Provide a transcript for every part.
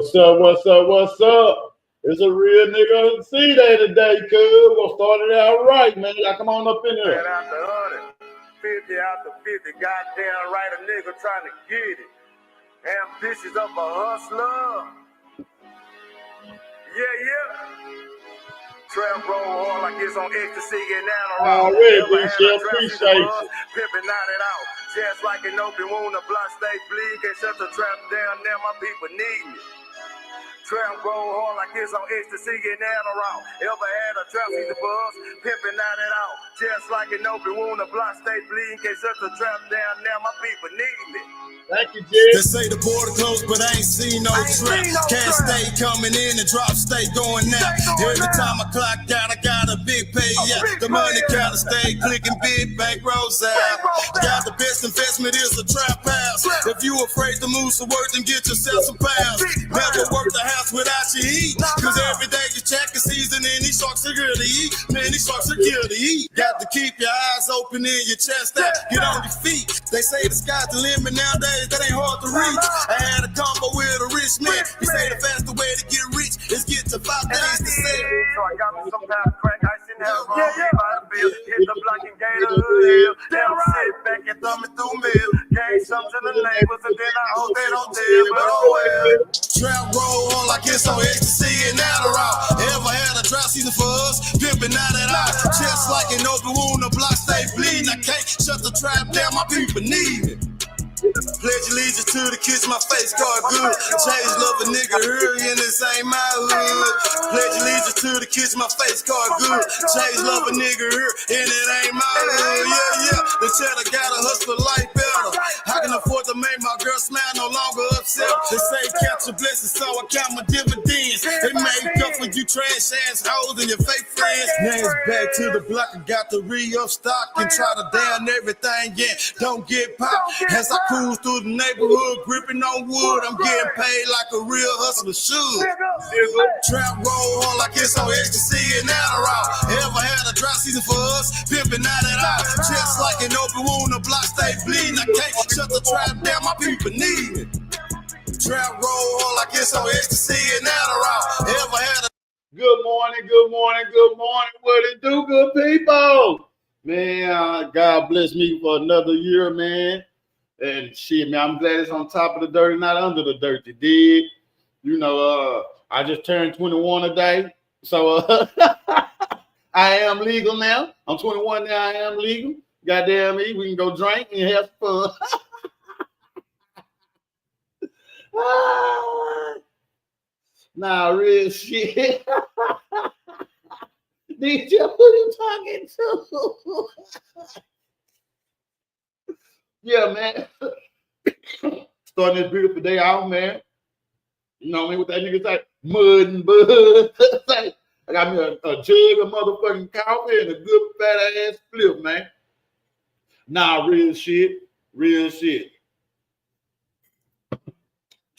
What's up? What's up? What's up? It's a real nigga on C day today, cuz. We're gonna start it out right, man. Y'all come on up in here. After 100, 50 after 50, goddamn right, a nigga trying to get it. Ambitious of a hustler. Yeah. Trap roll hard like it's on ecstasy and Adderall. Already, Never had Shell, a trap see the appreciate buzz, you. pimping out it out. Just like an open wound, the block stay bleed. Can't shut the trap down, now my people need me. Trap roll hard like it's on ecstasy and Adderall. Ever had a trap see the buzz, pimping out it out. Just like an open wound, the block stay bleed. Can't shut the trap down, now my people need me. Thank you, They Jay. say the border closed, but I ain't seen no trap. Cash stay coming in and drop stay going out. Every time I clock out, I got a big pay. Yeah, the money counter stay clicking, big bank rolls out. Got the best investment is a trap house. If you afraid to move some work, then get yourself some pounds. Never work the house without your heat. Cause every day you check the season and these sharks are here to eat. Man, these sharks are here to eat. Got to keep your eyes open and your chest out. Get on your feet. They say the sky's the limit nowadays. That ain't hard to reach. I had a combo with a rich man. He say the faster way to get rich is get to 5 days to sell. So I got me some kind of crack, ice in hell, by the bill. Hit the block and gain the hill. Then I sit back and thumb it through mill. Gave some to the neighbors and then I hope they don't tell. But oh well. Trap roll on like it's on ecstasy and Adderall. Ever had a dry season for us? Pimping out it out. Just like an open wound, the block stay bleeding. I can't shut the trap down, my people need me. Pledge allegiance to the kiss, my face card good. Change love a nigga early and this ain't my hood. Pledge allegiance to the kiss, my face card good. Change love a nigga here and it ain't my hood. Yeah. The cheddar gotta hustle life better. I can afford to make my girl smile, no longer upset. They say count your blessings, so I count my dividends. They make up for you trash ass hoes and your fake friends. Now it's back to the block and got to re-up stock and try to down everything. Yeah, don't get popped. As I cruise through the neighborhood, gripping on wood, I'm getting paid like a real hustler should. Trap roll on like it's on ecstasy and Adderall. Ever had a dry season for us? Pimping out it out. Just like an open wound, the block stay bleeding. I can't shut the trap down, my people need it. Trap roll on like it's on ecstasy and Adderall. Ever had a Good morning. What it do, good people? Man, God bless me for another year, man. And shit, man, I'm glad it's on top of the dirt and not under the dirt. You dig? You know, I just turned 21 today. So I am legal now. I'm 21 now. I am legal. Goddamn me. We can go drink and have fun. Nah, real shit. DJ, who you talking to? Yeah, man. Starting this beautiful day out, man. You know what I mean? What that nigga say? Mud and bud. I got me a jug of motherfucking coffee and a good fat ass flip, man. Nah, real shit.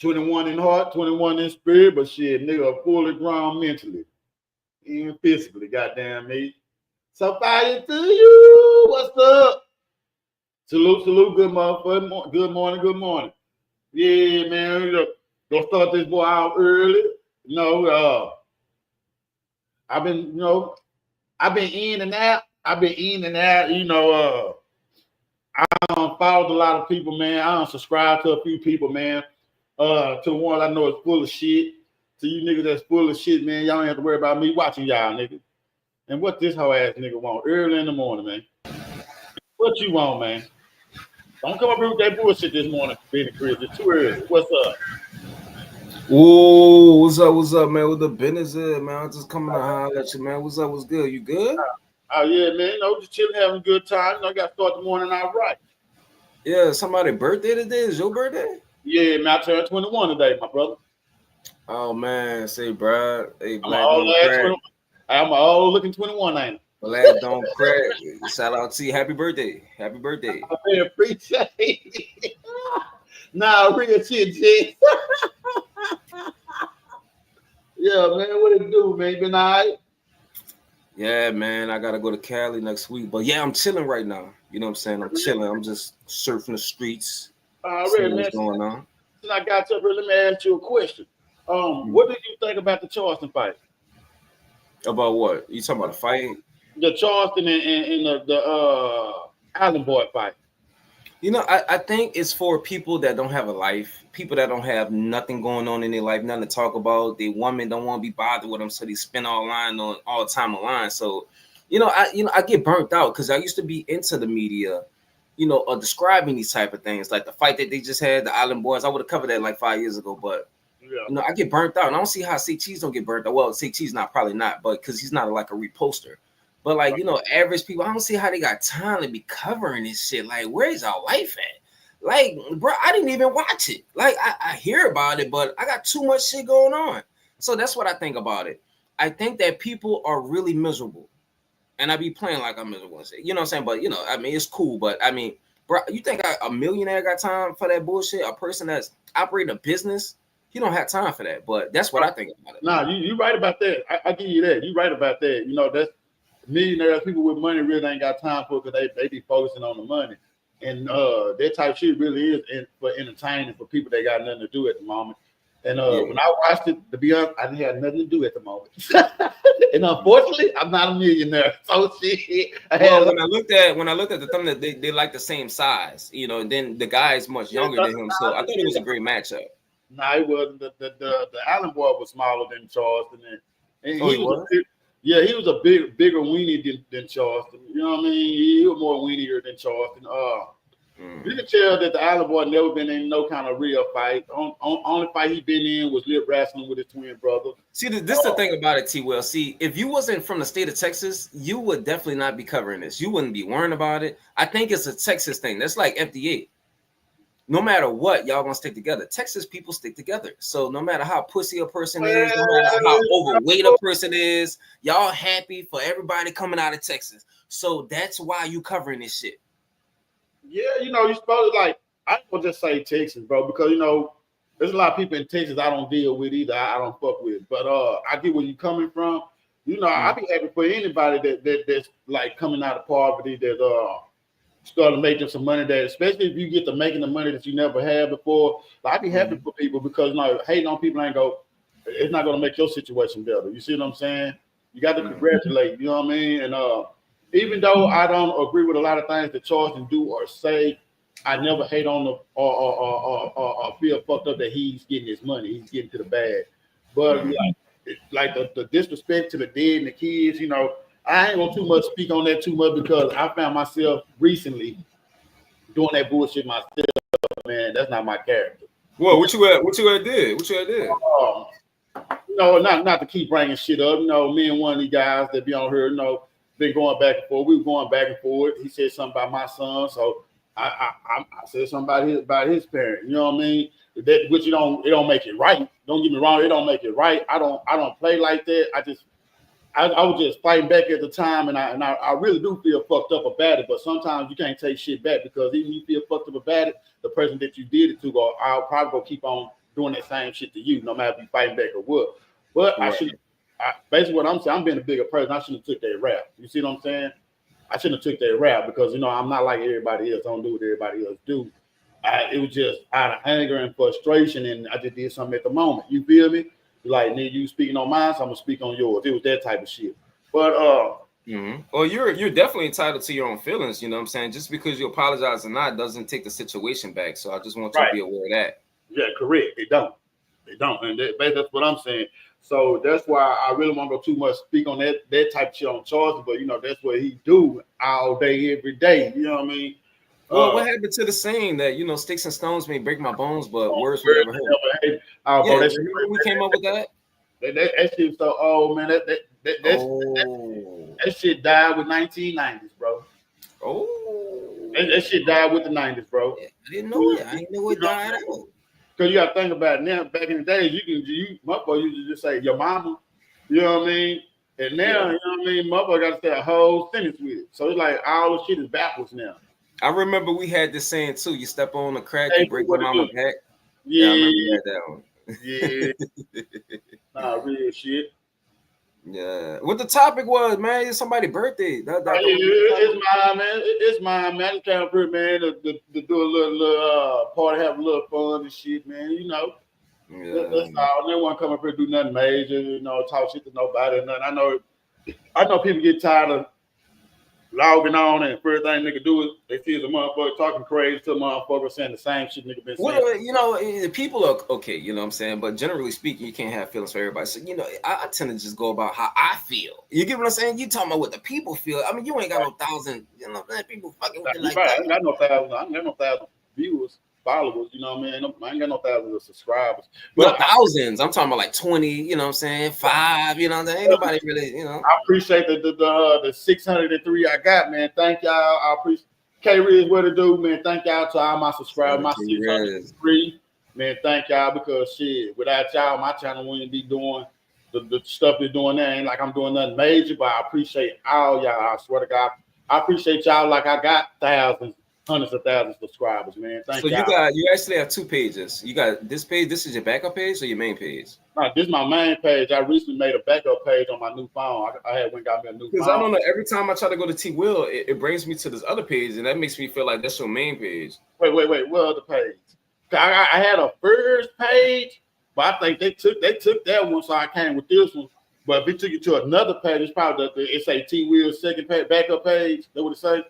21 in heart, 21 in spirit, but shit, nigga, fully grown mentally. Even physically, goddamn me. So fire to you. What's up? Salute, good motherfucker. Good morning. Yeah, man, gonna start this boy out early. You know, I've been in and out. You know, I followed a lot of people, man. I unsubscribed to a few people, man. To the ones I know is full of shit. To you niggas that's full of shit, man, y'all don't have to worry about me watching y'all, nigga. And what this hoe ass nigga want early in the morning, man? What you want, man? Don't come up here with that bullshit this morning, Benny Chris. It's too early. What's up? Ooh, what's up, man? What the business is, man? I'm just coming to holler at you, man. What's up? What's good? You good? Oh, yeah, man. No, just chilling, having a good time. You know, I got to start the morning out right. Yeah, somebody's birthday today? Is your birthday? Yeah, man, I turned 21 today, my brother. Oh, man. Say, bro. Hey, I'm an old looking 21, ain't I? Black don't crack. Shout out to you. Happy birthday. I appreciate it. Nah, real shit, G. Yeah, man, what it do, man? Been all right? Yeah, man, I got to go to Cali next week. But, yeah, I'm chilling right now. You know what I'm saying? I'm chilling. I'm just surfing the streets. Already, man. What's going on? Since I got you up here, let me ask you a question. What did you think about the Charleston fight? About what? You talking about a fight? The Charleston and the Island Boy fight. You know, I think it's for people that don't have a life, people that don't have nothing going on in their life, nothing to talk about. The women don't want to be bothered with them, so they spend all the time online. So, I get burnt out because I used to be into the media, describing these type of things, like the fight that they just had, the Island Boys. I would have covered that like 5 years ago, but I get burnt out, and I don't see how Say Cheese don't get burnt out. Well, Say Cheese probably not, but because he's not like a reposter. But like, average people, I don't see how they got time to be covering this shit. Like, where's our life at? Like, bro, I didn't even watch it. Like, I hear about it, but I got too much shit going on. So that's what I think about it. I think that people are really miserable. And I be playing like I'm miserable. You know what I'm saying? But, I mean, it's cool. But, I mean, bro, you think a millionaire got time for that bullshit? A person that's operating a business, he don't have time for that. But that's what I think about it. Nah, you right about that. I give you that. You right about that. That's millionaires, people with money really ain't got time for it because they be focusing on the money. And that type of shit really is for entertaining for people that got nothing to do at the moment. And when I watched it, to be honest, I didn't have nothing to do at the moment. And unfortunately, I'm not a millionaire. So shit. When I looked at the thumbnail, they like the same size, and then the guy is much younger than him. So I thought it was a great matchup. No, it wasn't. The Island Boy was smaller than Charleston. And he was? Yeah, he was a bigger weenie than Charleston. You know what I mean? He was more weenier than Charleston. You can tell that the Island Boy never been in no kind of real fight. Only fight he been in was lip wrestling with his twin brother. See, this is the thing about it, T-Wil. See, if you wasn't from the state of Texas, you would definitely not be covering this. You wouldn't be worrying about it. I think it's a Texas thing. That's like FDA. No matter what, y'all gonna stick together. Texas people stick together. So no matter how pussy a person is, no matter how overweight a person is, y'all happy for everybody coming out of Texas. So that's why you covering this shit. Yeah, you're supposed to I ain't gonna just say Texas, bro, because there's a lot of people in Texas I don't deal with either. I don't fuck with. But I get where you coming from. I be happy for anybody that's like coming out of poverty that starting making some money that, especially if you get to making the money that you never had before. I'd be happy for people because hating on people it's not gonna make your situation better. You see what I'm saying? You got to congratulate, you know what I mean? And even though I don't agree with a lot of things that Charleston do or say, I never hate on the or feel fucked up that he's getting his money, he's getting to the bag. But like the disrespect to the dead and the kids, I ain't gonna too much speak on that too much because I found myself recently doing that bullshit myself, man. That's not my character. Well, what you had did? Not to keep bringing shit up. Me and one of these guys that be on here, been going back and forth. We were going back and forth. He said something about my son, so I said something about his parent. You know what I mean? That which it don't make it right. Don't get me wrong, it don't make it right. I don't play like that. I was just fighting back at the time, and I really do feel fucked up about it. But sometimes you can't take shit back because even if you feel fucked up about it, the person that you did it to I'll probably go keep on doing that same shit to you, no matter if you fighting back or what. But right. Basically what I'm saying, I'm being a bigger person. I shouldn't have took that rap. You see what I'm saying? I shouldn't have took that rap because I'm not like everybody else. I don't do what everybody else do. It was just out of anger and frustration, and I just did something at the moment. You feel me? Like, nigga, you speaking on mine, so I'm gonna speak on yours. It was that type of shit. But well, you're definitely entitled to your own feelings, you know what I'm saying? Just because you apologize or not doesn't take the situation back. So I just want you to be aware of that. Yeah, correct. They don't. And that's what I'm saying. So that's why I really won't go too much speak on that type of shit on Charles, but that's what he do all day, every day. You know what I mean? Well, what happened to the saying that sticks and stones may break my bones, but words will never hurt? Remember we came up with that? That shit so old, man. That shit died with 1990s, bro. Oh, that shit died with the 90s, bro. Yeah, I didn't know that. I didn't know it died out. Because you got to think about it now. Back in the days, motherfucker used to just say your mama. You know what I mean? And now, you know what I mean? Motherfucker got to say a whole sentence with it. So it's like all the shit is backwards now. I remember we had this saying too. You step on the crack, you break your mama back. Yeah, I remember we had that one. Yeah. Nah, real shit. Yeah. What the topic was, man? It's somebody's birthday. It's mine, man. It's mine, man. It's kind of pretty, man, to do a little party, have a little fun and shit, man. That's all. They want to come up here and do nothing major, talk shit to nobody or nothing. I know people get tired of logging on and first thing nigga do is they see the motherfucker talking crazy to a motherfucker saying the same shit nigga been saying. Well, people are okay, you know what I'm saying? But generally speaking, you can't have feelings for everybody. So, I tend to just go about how I feel. You get what I'm saying? You talking about what the people feel. I mean, you ain't got no thousand, people fucking with it like that. I ain't got no thousand viewers, followers, you know what I mean? I ain't got no thousands of subscribers. But thousands. I'm talking about like 20, you know what I'm saying? 5, you know what I'm saying? Ain't nobody really, I appreciate the 603 I got, man. Thank y'all. I appreciate K-Riz, what to do, man. Thank y'all to all my subscribers, my 603. Man, thank y'all because shit, without y'all, my channel wouldn't be doing the stuff they're doing there. Ain't like I'm doing nothing major, but I appreciate all y'all. I swear to God. I appreciate y'all like I got thousands. Hundreds of thousands of subscribers, man. Thank you. So you actually have 2 pages. You got this page. This is your backup page or your main page? No, this is my main page. I recently made a backup page on my new phone. I had went got me a new phone. Because I don't know. Every time I try to go to T-Will, it brings me to this other page, and that makes me feel like that's your main page. Wait. What other page? I had a first page, but I think they took that one, so I came with this one. But if it took you to another page, it's probably it say T-Will second page, backup page. That what it say?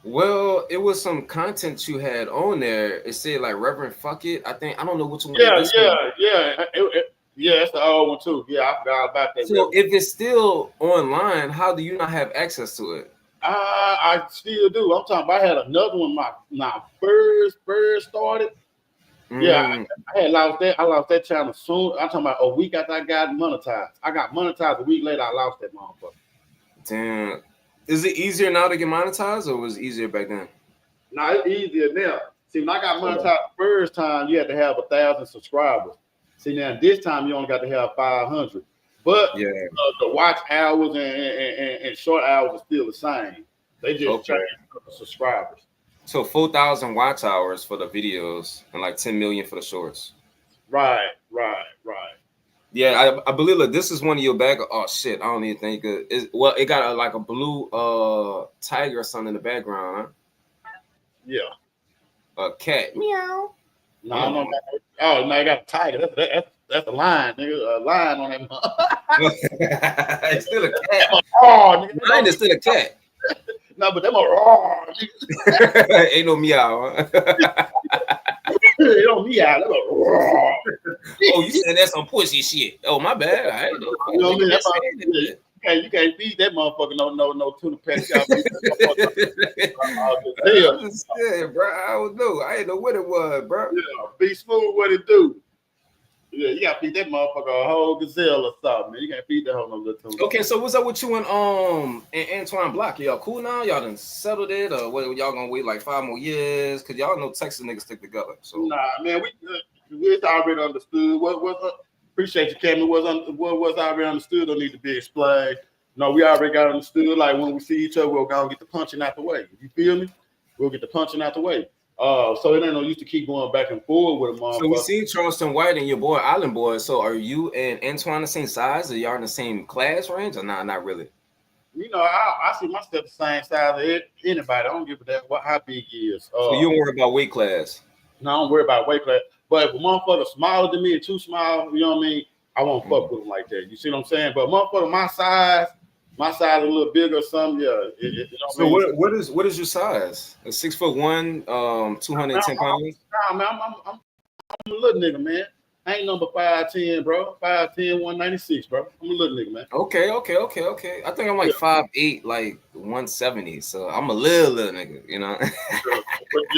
Well, it was some content you had on there. It said like Reverend Fuck It. I don't know which one. Yeah. That's the old one too. Yeah, I forgot about that. So if it's still online, how do you not have access to it? I still do. I'm talking about I had another one my first started. Yeah, I had lost that. I lost that channel soon. I'm talking about a week after I got monetized. I got monetized a week later. I lost that motherfucker. Damn. Is it easier now to get monetized, or was it easier back then? No, it's easier now. See, when I got monetized the first time, you had to have 1,000 subscribers. See, now this time you only got to have 500. But the watch hours and short hours are still the same. They just change the subscribers. So 4,000 watch hours for the videos and like 10 million for the shorts. Right. Yeah, I believe that this is one of your back. Oh shit, I don't even think it got like a blue tiger or something in the background, huh? Yeah. A cat. Meow. No. Oh no, you got a tiger. That's a lion, nigga. A lion on that. It's still a cat. Oh, nigga. Mine is still a cat. No, but them are ain't no meow. It don't meow. Oh, you said that's some pussy shit. Oh, my bad. I ain't know. You know what I mean? You can't feed that motherfucker no tuna patty. Yeah, bro. I don't know. I didn't know what it was, bro. Yeah, be smooth what it do. Yeah, you gotta feed that motherfucker a whole gazelle or something, man. You can't feed that whole no little tuna. Okay, so what's up with you and Antoine Block? Y'all cool now? Y'all done settled it, or what? Y'all gonna wait like 5 more years? Cause y'all know Texas niggas stick together. So nah, man, we already understood. What appreciate you, Cameron. What was already understood don't need to be explained. No, we already got understood. Like when we see each other, we'll go get the punching out the way. You feel me? We'll get the punching out the way. So it ain't no use to keep going back and forth with a motherfucker. So we see Charleston White and your boy Island Boy. So are you and Antoine the same size? Are y'all in the same class range or not really? You know, I see myself the same size as anybody. I don't give a damn how big he is. So you don't worry about weight class? No, I don't worry about weight class. But if a motherfucker smaller than me and too small, you know what I mean? I won't fuck with him like that. You see what I'm saying? But motherfucker my size a little bigger or something, yeah. You know so what is your size? 6'1", 210 pounds? Nah, man, I'm a little nigga, man. I ain't number 5'10", bro. 5'10", 196, bro. I'm a little nigga, man. Okay. I think I'm like 5'8", like 170. So I'm a little nigga, you know. But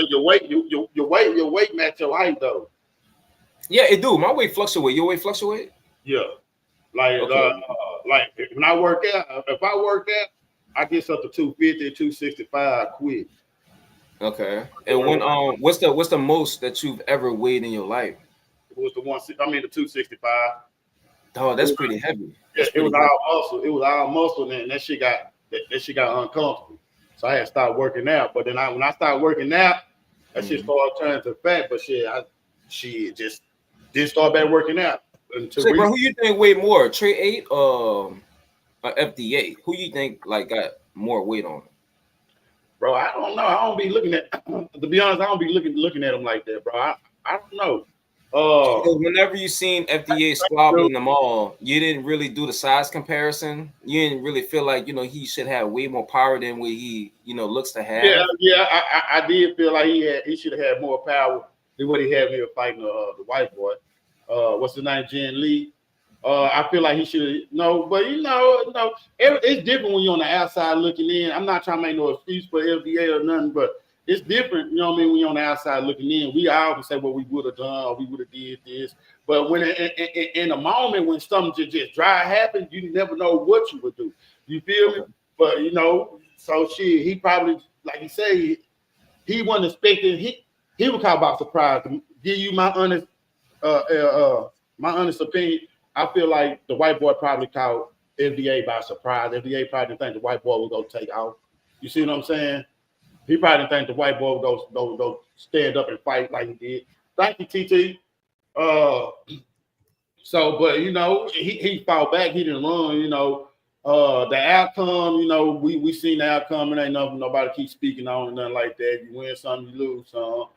your weight match your height though. Yeah, it do. My weight fluctuate. Your weight fluctuate? Yeah. Like when I work out, if I work out, I get up to 250, 265 quick. Okay. And when what's the most that you've ever weighed in your life? It was the 265. Oh, that's pretty heavy. It was all muscle. It was all muscle, and that shit got uncomfortable. So I had to start working out. But then when I started working out, that shit started turning to fat. But shit just didn't start back working out. So, bro, who you think weighed more, Trey 8 or FDA? Who you think like got more weight on it? Bro, I don't know. I don't be looking at. To be honest, I don't be looking at them like that, bro. I don't know. So whenever you seen FDA squabbling them all, you didn't really do the size comparison. You didn't really feel like he should have way more power than what he looks to have. I did feel like he should have had more power than what he had when he was fighting the white boy. What's his name, Jen Lee? I feel like he should no, but it's different when you're on the outside looking in. I'm not trying to make no excuse for FDA or nothing, but it's different, you know what I mean, when you're on the outside looking in. We all can say what we would have done or we would have did this. But when in a moment when something just dry happens, you never know what you would do. You feel me? But so shit, he probably, like you say, he wasn't expecting, he was caught by surprise. To give you my honest opinion, I feel like the white boy probably caught FDA by surprise. FDA probably didn't think the white boy would go take off. You see what I'm saying? He probably didn't think the white boy would go stand up and fight like he did. Thank you, TT. So, but he fought back. He didn't run. The outcome. We seen the outcome. It ain't nothing nobody keeps speaking on and nothing like that. You win some, you lose some.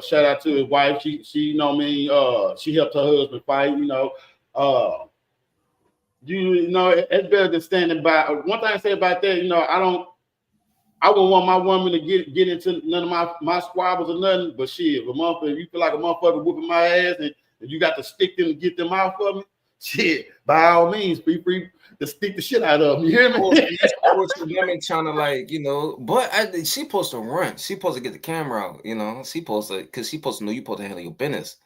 Shout out to his wife. She she helped her husband fight. It's better than standing by. One thing I say about that, I wouldn't want my woman to get into none of my squabbles or nothing. But shit, if you feel like a motherfucker whooping my ass and you got to stick them to get them out for me, shit, by all means, be free to stick the shit out of them. You hear me? Women trying to but she supposed to run. She supposed to get the camera out. She supposed to, because she supposed to know you supposed to handle your business.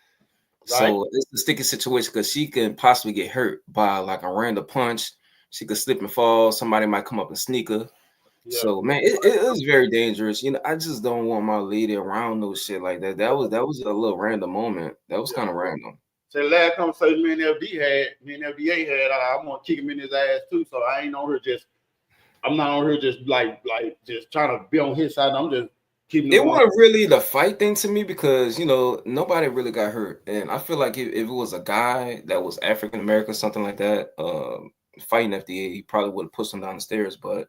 Right. So it's a sticky situation because she can possibly get hurt by like a random punch. She could slip and fall. Somebody might come up and sneak her. Yeah. So man, it was very dangerous. I just don't want my lady around no shit like that. That was a little random moment. That was kind of random. So the last conversation me and FDA had, I'm gonna kick him in his ass too. So I ain't on her I'm not on her just like just trying to be on his side. I'm just keeping it wasn't really the fight thing to me because nobody really got hurt. And I feel like if it was a guy that was African American, something like that, fighting FDA, he probably would have pushed him down the stairs, but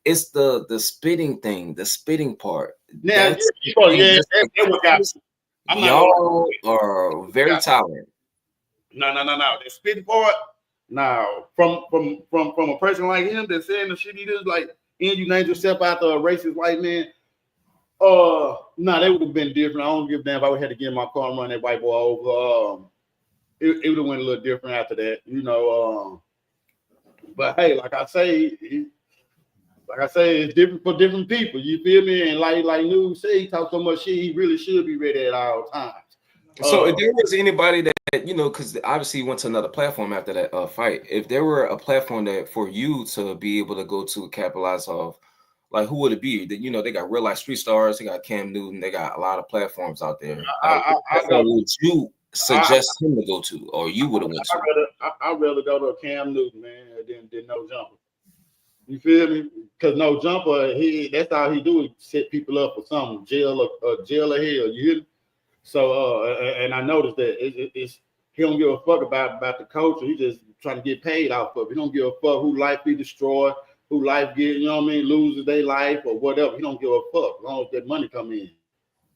it's the spitting thing, the spitting part. Now, y'all are very tolerant. No. The spitting part. Now, from a person like him that's saying the shit he does, like, and you named yourself after a racist white man. They would have been different. I don't give a damn if I would have had to get in my car and run that white boy over. It would have went a little different after that, But hey, like I say, it's different for different people. You feel me? And like News said, he talks so much shit, he really should be ready at all times. So if there was anybody that because obviously you went to another platform after that fight. If there were a platform that for you to be able to go to capitalize off, like who would it be? That they got real life street stars, they got Cam Newton, they got a lot of platforms out there. Would you suggest him to go to, or you would have went to? I'd rather go to a Cam Newton, man, than No Jumper. You feel me? Because No Jumper, that's all he do is set people up for something, jail or hell. You hear me? So and I noticed that it's he don't give a fuck about the culture. He just trying to get paid off of it. He don't give a fuck who life be destroyed, who life get, loses their life or whatever. He don't give a fuck as long as that money come in.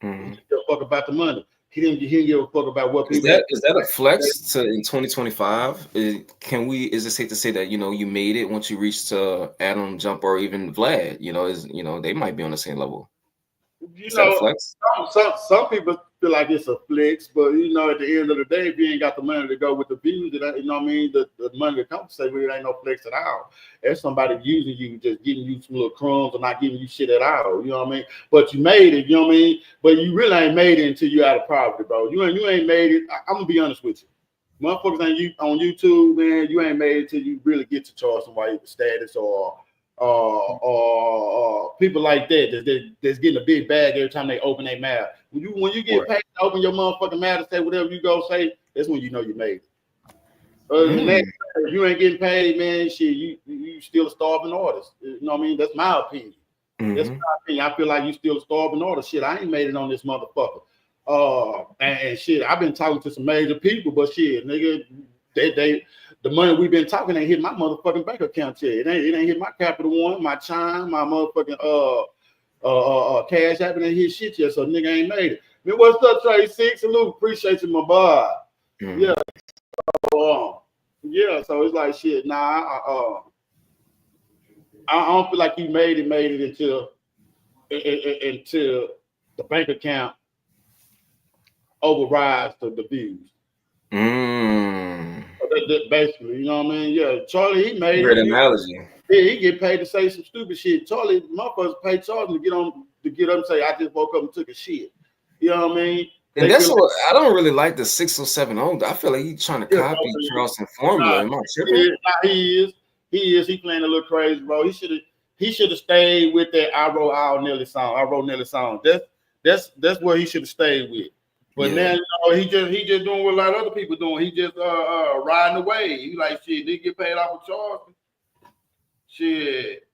Mm-hmm. He don't give a fuck about the money. He didn't give a fuck about what people. Is that a flex in 2025? Is it safe to say that you made it once you reached Adam Jump or even Vlad? They might be on the same level. Is that a flex? Some people feel like it's a flex, but at the end of the day, if you ain't got the money to go with the views, the money to compensate with it ain't no flex at all. There's somebody using you, just giving you some little crumbs or not giving you shit at all. You know what I mean? But you made it. You know what I mean? But you really ain't made it until you out of poverty, bro. You ain't made it. I'm gonna be honest with you. Motherfuckers ain't on YouTube, man. You ain't made it till you really get to charge somebody with status or people like that's getting a big bag every time they open their mouth. When you get paid to open your motherfucking mouth and say whatever you go say, that's when you know you made it. Other than that, if you ain't getting paid, man, shit, you still a starving artist. You know what I mean? That's my opinion. Mm-hmm. That's my opinion. I feel like you still a starving artist. Shit, I ain't made it on this motherfucker. And shit, I've been talking to some major people, but shit, nigga, they the money we've been talking ain't hit my motherfucking bank account yet. It ain't hit my Capital One, my Chime, my motherfucking Cash App, ain't hit shit yet. So nigga ain't made it. Man, what's up, Trey Six? Salute, appreciate you, my boy. Yeah. Yeah, so it's like shit. Nah, I don't feel like he made it until the bank account overrides the views. Basically, you know what I mean? Yeah, Charlie, he made Great it. analogy. Yeah, he get paid to say some stupid shit. Charlie, motherfuckers pay Charlie to get up and say, I just woke up and took a shit. You know what I mean? And that's what I don't really like the 607 on. I feel like he's trying to copy Charleston formula. Am I tripping? He is. He playing a little crazy, bro. He should have stayed with that I wrote Nelly song. That's what he should have stayed with. But now he just doing what a lot of other people doing. He just riding the wave. He like shit. They get paid off of Charleston. Shit.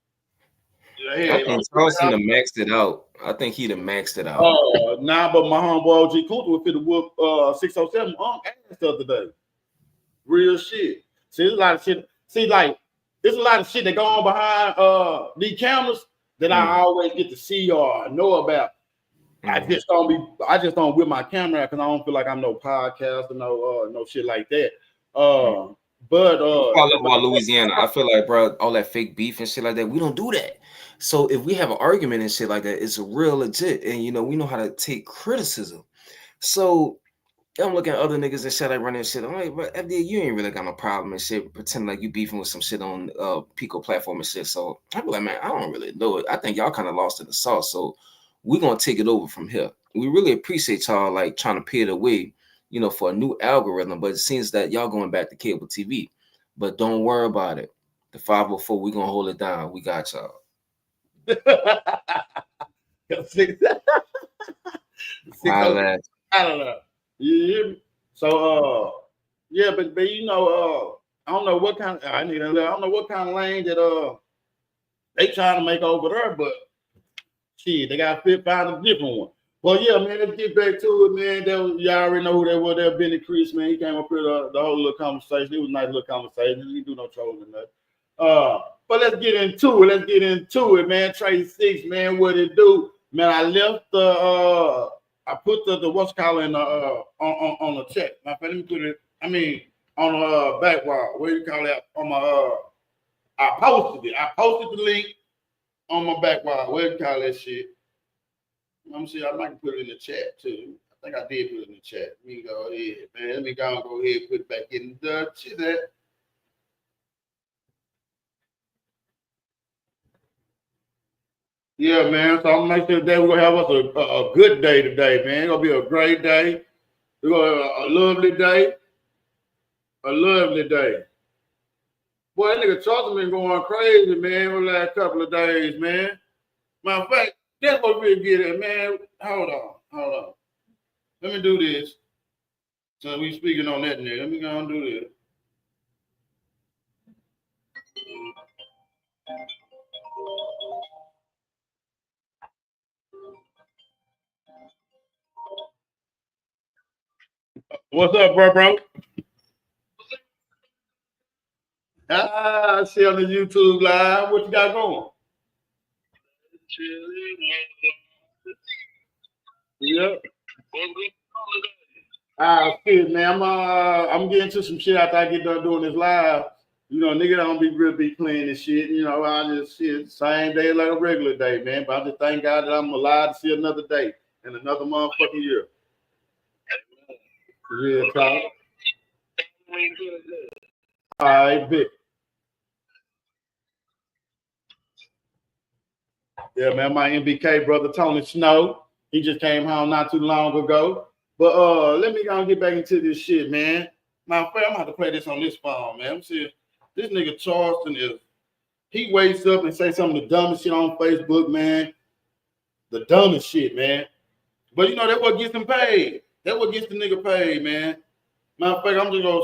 I think Charleston have maxed it out. I think he'd have maxed it out. But my homeboy OG Kunta would fit the whoop 607 on ass the other day. Real shit. See, there's a lot of shit. See, like, there's a lot of shit that go on behind these cameras that I always get to see or know about. I just don't whip my camera because I don't feel like I'm no podcaster, no shit like that. But Louisiana, I feel like, bro, all that fake beef and shit like that, we don't do that. So if we have an argument and shit like that, it's a real legit, and we know how to take criticism. So I'm looking at other niggas and shit like running shit. I'm like, but FD, you ain't really got no problem and shit, pretending like you beefing with some shit on Pico platform and shit. So I'm like, man, I don't really know it. I think y'all kind of lost in the sauce. So we're gonna take it over from here. We really appreciate y'all like trying to pave the way, for a new algorithm, but it seems that y'all going back to cable TV. But don't worry about it. The 504, we're gonna hold it down. We got y'all. I don't know. You hear me? So yeah, but I don't know what kind of I don't know what kind of lane that they trying to make over there, but shit, they got to find a different one. Well, yeah, man, let's get back to it, man. Y'all already know who they were. They're Benny Chris, man. He came up here the whole little conversation. It was a nice little conversation. He didn't do no trolling or nothing. But let's get into it. Man. Trey Six, man, what it do? Man, I left I put the what's calling on the chat. Let me put it. I mean, on the back wall. What do you call that? On my I posted it. I posted the link on my back wall. What do you call that shit? Let me see. I might put it in the chat too. I think I did put it in the chat. Let me go ahead, man. Let me go ahead and put it back in the chat. Yeah, man. So I'm gonna make sure today we're gonna have us a good day today, man. It's gonna be a great day. We're gonna have a lovely day. A lovely day. Boy, that nigga Charleston been going crazy, man, for the last couple of days, man. Matter of fact, that's what we'll get at, man. Hold on. Let me do this. So we speaking on that nigga. Let me go and do this. What's up, bro? I see on the YouTube live. What you got going? Yep. Shit, man. I'm getting to some shit after I get done doing this live. Nigga don't be playing this shit. I just shit same day like a regular day, man. But I just thank God that I'm alive to see another day and another motherfucking year. Real talk. All right, big. Yeah, man, my MBK brother Tony Snow, he just came home not too long ago. But let me go and get back into this shit, man. My friend, I'm gonna have to play this on this phone, man. I'm serious. This nigga Charleston he wakes up and say some of the dumbest shit on Facebook, man. The dumbest shit, man. But that's what gets him paid. That's what gets the nigga paid, man. Matter of fact, I'm just gonna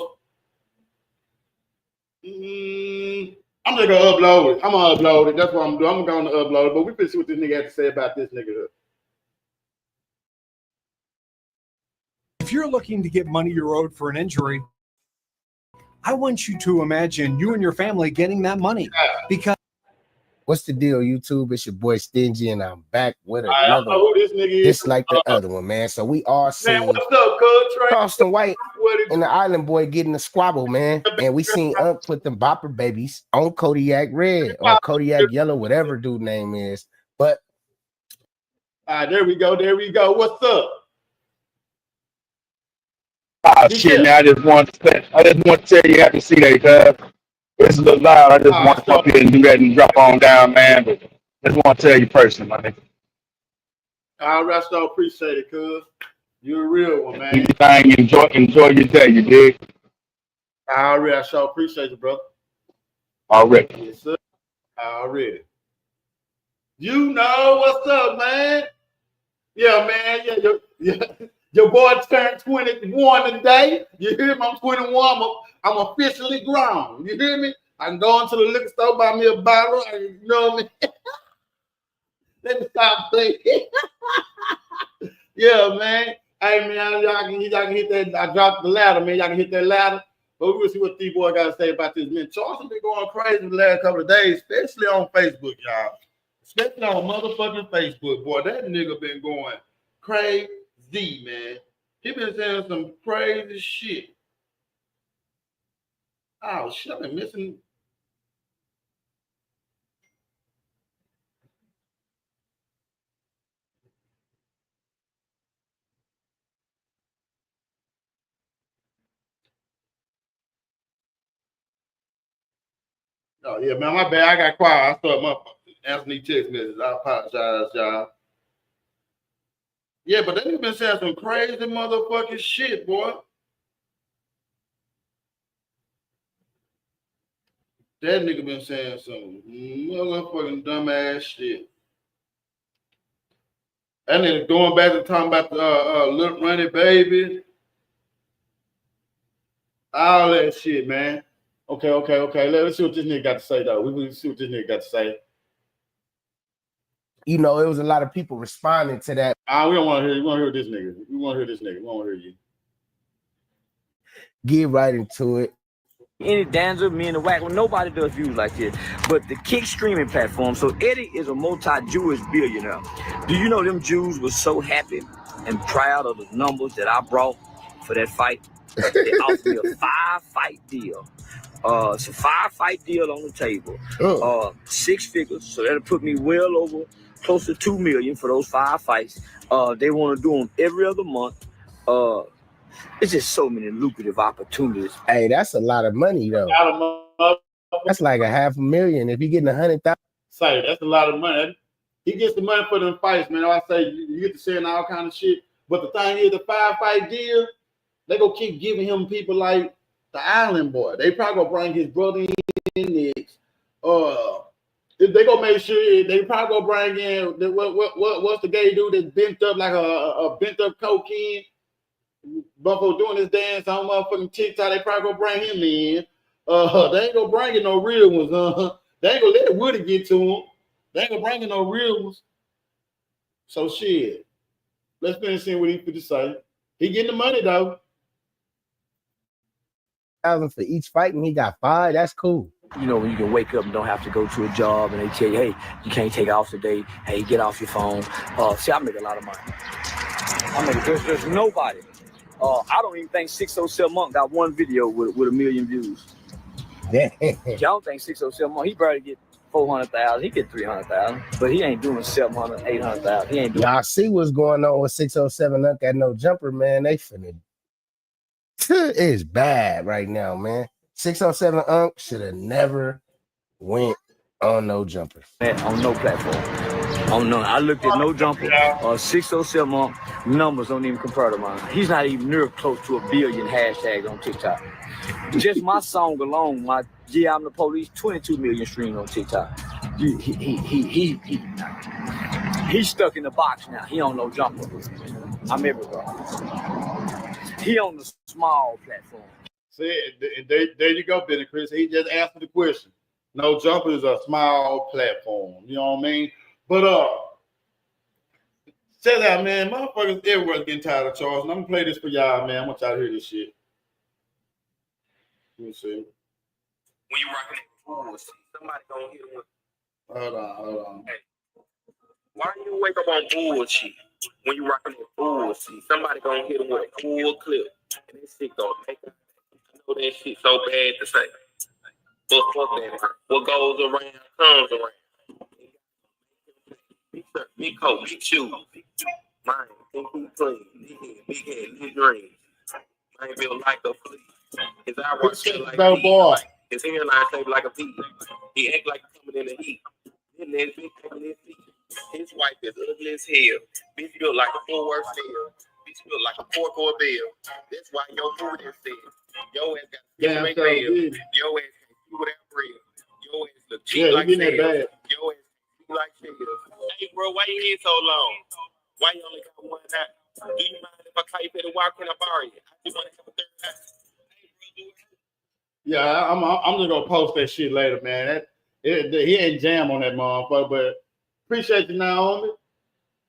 upload it. I'm gonna upload it. That's what I'm doing. I'm gonna upload it. But we can see what this nigga had to say about this nigga. If you're looking to get money you're owed for an injury, I want you to imagine you and your family getting that money because What's the deal, YouTube? It's your boy Stingy, and I'm back with I don't another know one. who this nigga is. Just like the other one, man. So we all Man, seen what's up, cuz? Trey? Charleston White What it and the Island Boy getting a squabble, man. And we seen Unc put them bopper babies on Kodiak Red or Kodiak Yellow, whatever dude name is. But there we go. There we go. What's up? Shit, man, I just want to tell you happy C-Day, cuz. It's a little loud. I just want to come up here and do that and drop on down, man. But just want to tell you personally, my nigga. All right, so appreciate it, cuz. You're a real one, man. Enjoy your day, you dig? Already, I sure appreciate you, brother. Already. Yes, sir. Already. You know what's up, man? Yeah, man. Yeah. Your boy turned 21 today. You hear me? I'm 21. I'm officially grown. You hear me? I can go into the liquor store, buy me a bottle. You know what I mean? Let me stop playing. Yeah, man. Hey, man, y'all can hit that. I dropped the ladder, man. Y'all can hit that ladder. But we'll see what T-Boy got to say about this, man. Charleston been going crazy the last couple of days, especially on Facebook, y'all. Especially on motherfucking Facebook, boy. That nigga been going crazy, man. He been saying some crazy shit. Oh, shit, I've been missing. Oh, yeah, man, my bad. I got quiet. I started answering these text messages. I apologize, y'all. Yeah, but they been saying some crazy motherfucking shit, boy. That nigga been saying some motherfucking dumbass shit. And then going back to talking about the Little Runny Baby. All that shit, man. Okay. Let's see what this nigga got to say, though. We will see what this nigga got to say. you know, it was a lot of people responding to that. We don't want to hear you. We want to hear this nigga. We want to hear this nigga. We want to hear you. Get right into it. Any dancer, me and the whack, well, nobody does views like this. But the Kick streaming platform, so Eddie is a multi-Jewish billionaire. Do you know them Jews were so happy and proud of the numbers that I brought for that fight? They offered me a 5-fight deal. It's a 5-fight deal on the table. 6 figures, so that'll put me well over close to $2 million for those 5 fights. They want to do them every other month. It's just so many lucrative opportunities. Hey, that's a lot of money, though. That's like $500,000 if you're getting 100,000. Say that's a lot of money. He gets the money for them fights, man. I say you get to saying all kind of shit. But the thing is, the 5-fight deal, they gonna keep giving him people like the Island Boy. They probably gonna bring his brother in next. They gonna make sure they probably gonna bring in what's the gay dude that's bent up like a bent up cocaine. Buffalo doing this dance on motherfucking TikTok, they probably gonna bring him in. They ain't gonna bring in no real ones. They ain't gonna let Woody get to him. They ain't gonna bring in no real ones. So shit. Let's finish seeing what he could say. He getting the money though. $1,000 for each fight, and he got 5. That's cool. You know, when you can wake up and don't have to go to a job, and they tell you, hey, you can't take off today. Hey, get off your phone. See, I make a lot of money. There's nobody. I don't even think 607 Monk got one video with 1 million views. Yeah. Y'all think 607 Monk, he probably get 400,000. He get 300,000, but he ain't doing 700, 800,000. He ain't doing. Y'all see what's going on with 607 Unc at No Jumper, man. They finna. It's bad right now, man. 607 Unc should have never went on No Jumper. On no platform. Oh no, I looked at No Jumper, 607 Monk, numbers don't even compare to mine. He's not even near close to 1 billion hashtags on TikTok. Just my song alone, my Yeah, I'm the Police, 22 million streams on TikTok. He's stuck in the box now. He on No Jumper. I'm everywhere. He on the small platform. See, there you go, Benny Chris. He just answered the question. No Jumper is a small platform. You know what I mean? But say that, man, motherfuckers everywhere getting tired of Charles. And I'm gonna play this for y'all, man. I want y'all to hear this shit. Let me see. When you rocking it, somebody gonna hit with Hold on. Why you wake up on bullshit when you rocking that bullshit? Somebody gonna hit him with a full clip, and this shit gonna make it. I know that shit so bad to say, but fuck that. What goes around comes around. Big coat, big shoes. Mine, think he clean. Big head, big dreams. Mine built like a flea. His eyebrows shaped like a boy. His hairline shaped like a pea. He act like coming in the heat. Then there's big taking his feet. His wife is ugly as hell. Bitch built like a full-work cell. Bitch built like a pork or a bill. That's why your food is dead. Your ass got to make bail. Your ass can't see without bread. Your ass look cheap like hell. Your ass cheap like hell. Hey, bro, why you here so long? Why you only got one eye? Do you mind if I call you for the walk in a bar? I just want to have a third eye. Yeah, I'm just gonna post that shit later, man. He ain't jam on that motherfucker, but appreciate you, Naomi.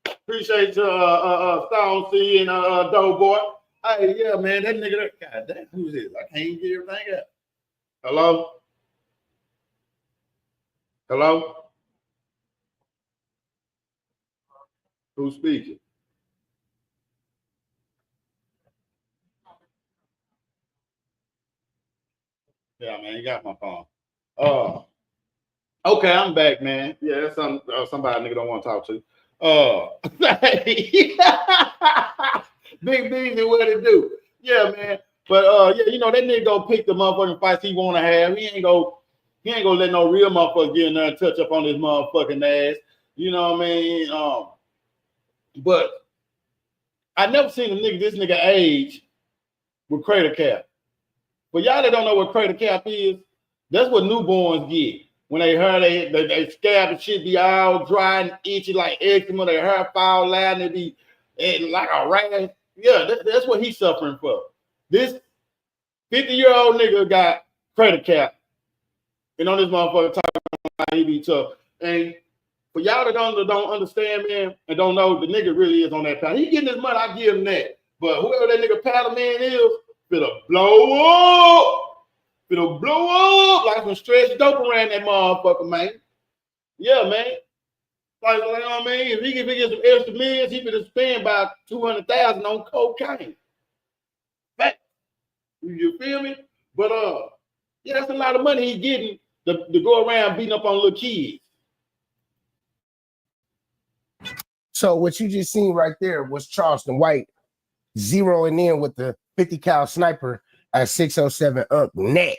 Appreciate you, Stone C and Doughboy. Hey, yeah, man, that nigga. God damn, who's this? I can't even get everything out. Hello. Who's speaking? Yeah, man, you got my phone. Okay, I'm back, man. Yeah, that's somebody nigga don't want to talk to. Big Beezy, what it do? Yeah, man. But yeah, you know that nigga go pick the motherfucking fights he want to have. He ain't gonna let no real motherfucker get in there and touch up on his motherfucking ass. You know what I mean? But I never seen this nigga age with crater cap. But y'all that don't know what crater cap is, that's what newborns get. When they hair, they scab and shit be all dry and itchy like eczema, their hair fall out and it be like a rash. Yeah, that's what he's suffering for. This 50-year-old nigga got crater cap. And on this motherfucker talking about he be tough. And for y'all that don't understand, man, and don't know, the nigga really is on that path. He getting his money, I give him that. But whoever that nigga paddle man is, finna blow up. It'll blow up like some stretch dope around that motherfucker, man. Yeah, man. Like, you know what I mean? If he get some extra millions, he could spend about $200,000 on cocaine. Fact. You feel me? But yeah, that's a lot of money he getting to go around beating up on little kids. So what you just seen right there was Charleston White zeroing in with the 50 cal sniper at 607 neck,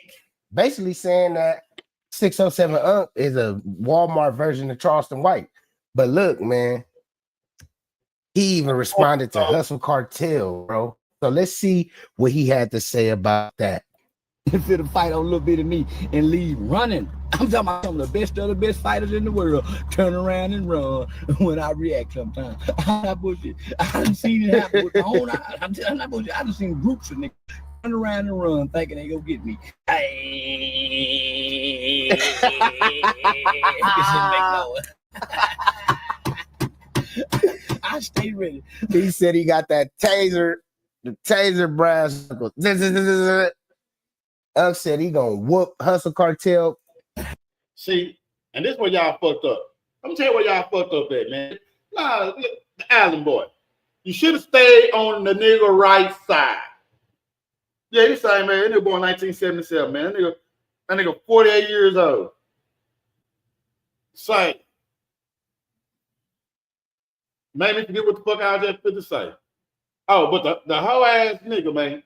basically saying that 607 is a Walmart version of Charleston White. But look, man, he even responded to Hustle Cartel, bro. So let's see what he had to say about that. Fit to fight on a little bit of me and leave running. I'm talking about some of the best fighters in the world. Turn around and run when I react sometimes. I'm not bullshit. I done seen it happen with my own eyes. I'm not bullshit. I done seen groups of niggas turn around and run thinking they gonna get me. I stay ready. He said he got that taser, the taser brass. Said he gonna whoop Hustle Cartel. See, and this is where y'all fucked up. Let me tell you where y'all fucked up at, man. Nah, the Allen boy. You should have stayed on the nigga right side. Yeah, you say, man, that nigga born 1977, man. That nigga 48 years old. Say. Made me forget what the fuck I was just fit to say. Oh, but the whole ass nigga, man.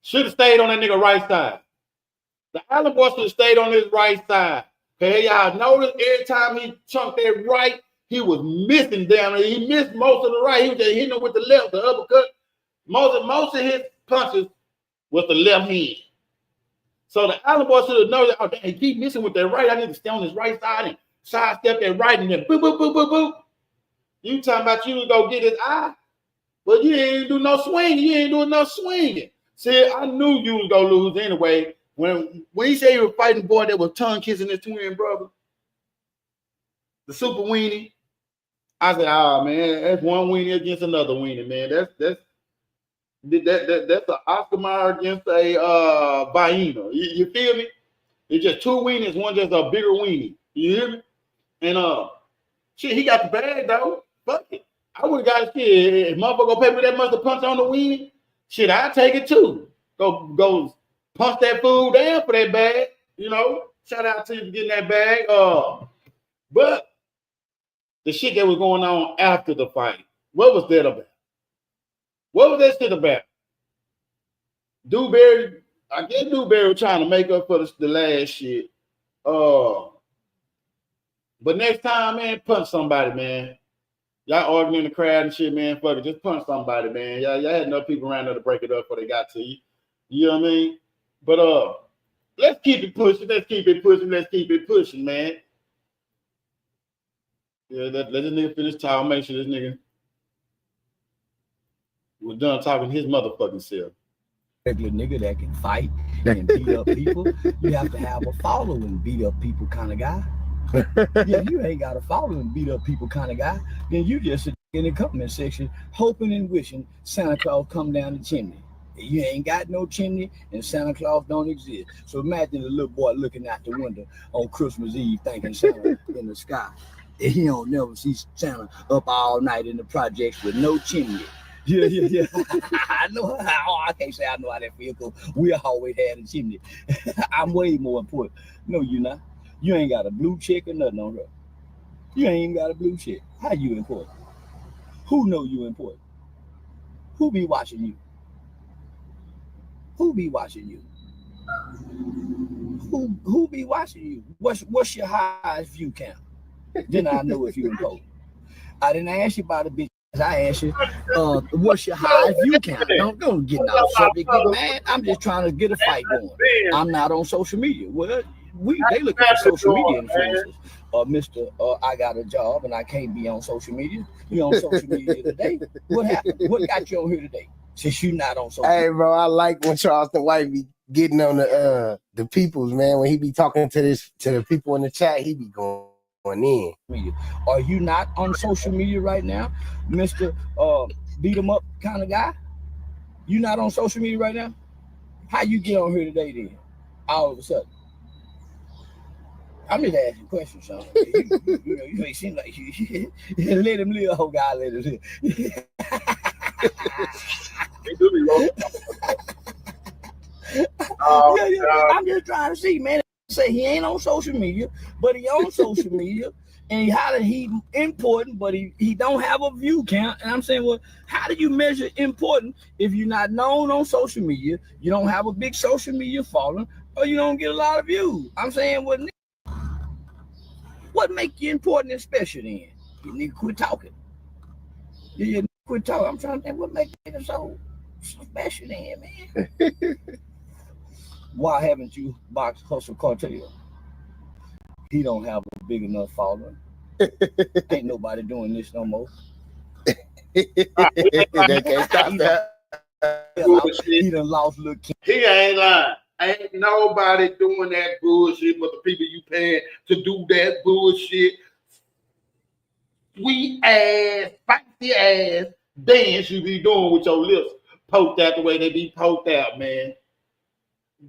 Should have stayed on that nigga right side. The Allen boy should have stayed on his right side. Okay, y'all notice every time he chunked that right, he was missing down there. He missed most of the right. He was just hitting him with the left, the uppercut. Most of his punches was the left hand. So the Allen boy should have known, oh, he keep missing with that right. I need to stay on his right side and sidestep that right and then boop, boop, boop, boop, boop. You talking about you go get his eye, but you ain't do no swinging. You ain't doing no swinging. See, I knew you was gonna lose anyway. When he said he was fighting boy that was tongue kissing his twin brother, the super weenie, I said, oh man, that's one weenie against another weenie, man. That's an Oscar Mayer against a Baina. You feel me? It's just 2 weenies, one just a bigger weenie. You hear me? And shit, he got the bag though. Fuck it. I would have got shit. If motherfucker gonna pay me that much to punch on the weenie, shit, I'll take it too. Go punch that food down for that bag. You know, shout out to you for getting that bag. But the shit that was going on after the fight, what was that about? What was that shit about? Dewberry, I guess Dewberry was trying to make up for the last shit. But next time, man, punch somebody, man. Y'all arguing in the crowd and shit, man. Fuck it, just punch somebody, man. Y'all had enough people around there to break it up before they got to you. You know what I mean? But let's keep it pushing. Let's keep it pushing, man. Yeah, let this nigga finish talking. Make sure this nigga was done talking his motherfucking self. Regular nigga that can fight and beat up people. You have to have a following, beat up people kind of guy. Yeah, you ain't got a following, beat up people kind of guy. Then you just sit in the comment section hoping and wishing Santa Claus come down the chimney. You ain't got no chimney and Santa Claus don't exist. So imagine the little boy looking out the window on Christmas Eve thinking Santa in the sky. And he don't never see Santa up all night in the projects with no chimney. Yeah. I know how. I can't say I know how that feels because we always had a chimney. I'm way more important. No, you not. You ain't got a blue check or nothing on her. You ain't even got a blue check. How you important? Who know you important? Who be watching you? Who be watching you? Who be watching you? What's your highest view count? Then I know if you important. I didn't ask you about a bitch. I asked you, what's your highest view count? Don't get off subject, get mad. I'm just trying to get a fight going. I'm not on social media. Well, they look at social media influencers. Mr. I got a job and I can't be on social media. You on social media today? What happened? What got you on here today? Since you not on social media. Hey, bro, I like when Charleston White be getting on the peoples, man. When he be talking to the people in the chat, he be going in. Are you not on social media right now, Mr. Beat 'em up kind of guy? You not on social media right now? How you get on here today then? All of a sudden. I'm just asking questions, Sean. You may seem like you let him live. Oh God, let him live. They do be wrong. I'm just trying to see, man. Say he ain't on social media, but he on social media, and he important, but he don't have a view count. And I'm saying, well, how do you measure important if you're not known on social media, you don't have a big social media following, or you don't get a lot of views? I'm saying, well, what make you important and special then? You need to quit talking. You need to quit talking. I'm trying to think what makes you so special then, man. Why haven't you boxed Hustle Cartel? He don't have a big enough following. Ain't nobody doing this no more. They can't stop that. He done lost little kid. He ain't lying. Ain't nobody doing that bullshit but the people you paying to do that bullshit. Sweet ass, spicy ass dance you be doing with your lips poked out the way they be poked out, man.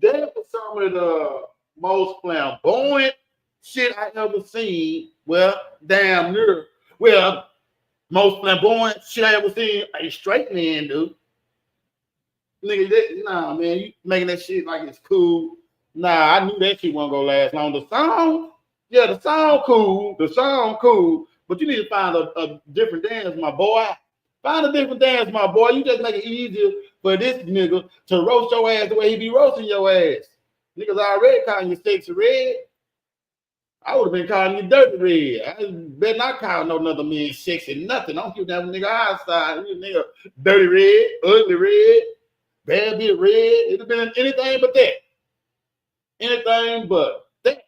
That was some of the most flamboyant shit I ever seen. Well, damn near. Well, most flamboyant shit I ever seen a straight man do. Nigga, nah, man, you making that shit like it's cool. Nah, I knew that shit wasn't gonna last long. The song cool. But you need to find a different dance, my boy. Find a different dance, my boy. You just make it easier for this nigga to roast your ass the way he be roasting your ass. Niggas already calling you sexy red. I would have been calling you dirty red. I better not call no another man sexy nothing. I don't give that nigga outside. You nigga dirty red, ugly red, bad bit red. It'd have been anything but that. Anything but that.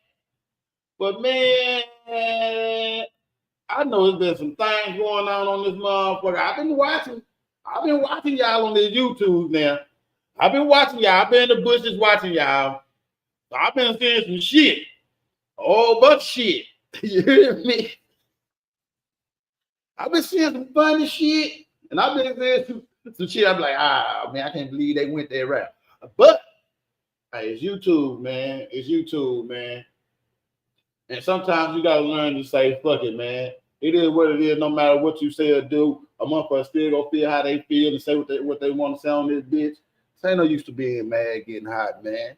But man, I know there's been some things going on this motherfucker. I've been watching y'all on this YouTube now. I've been watching y'all. I've been in the bushes watching y'all. So I've been seeing some shit. Oh, but shit. You hear me? I've been seeing some funny shit. And I've been seeing some shit. I'm like, man, I can't believe they went there route. But Hey, it's YouTube, man. It's YouTube, man. And sometimes you gotta learn to say, fuck it, man. It is what it is, no matter what you say or do. A motherfucker still gonna feel how they feel and say what they want to say on this bitch. This ain't no use to being mad, getting hot, man.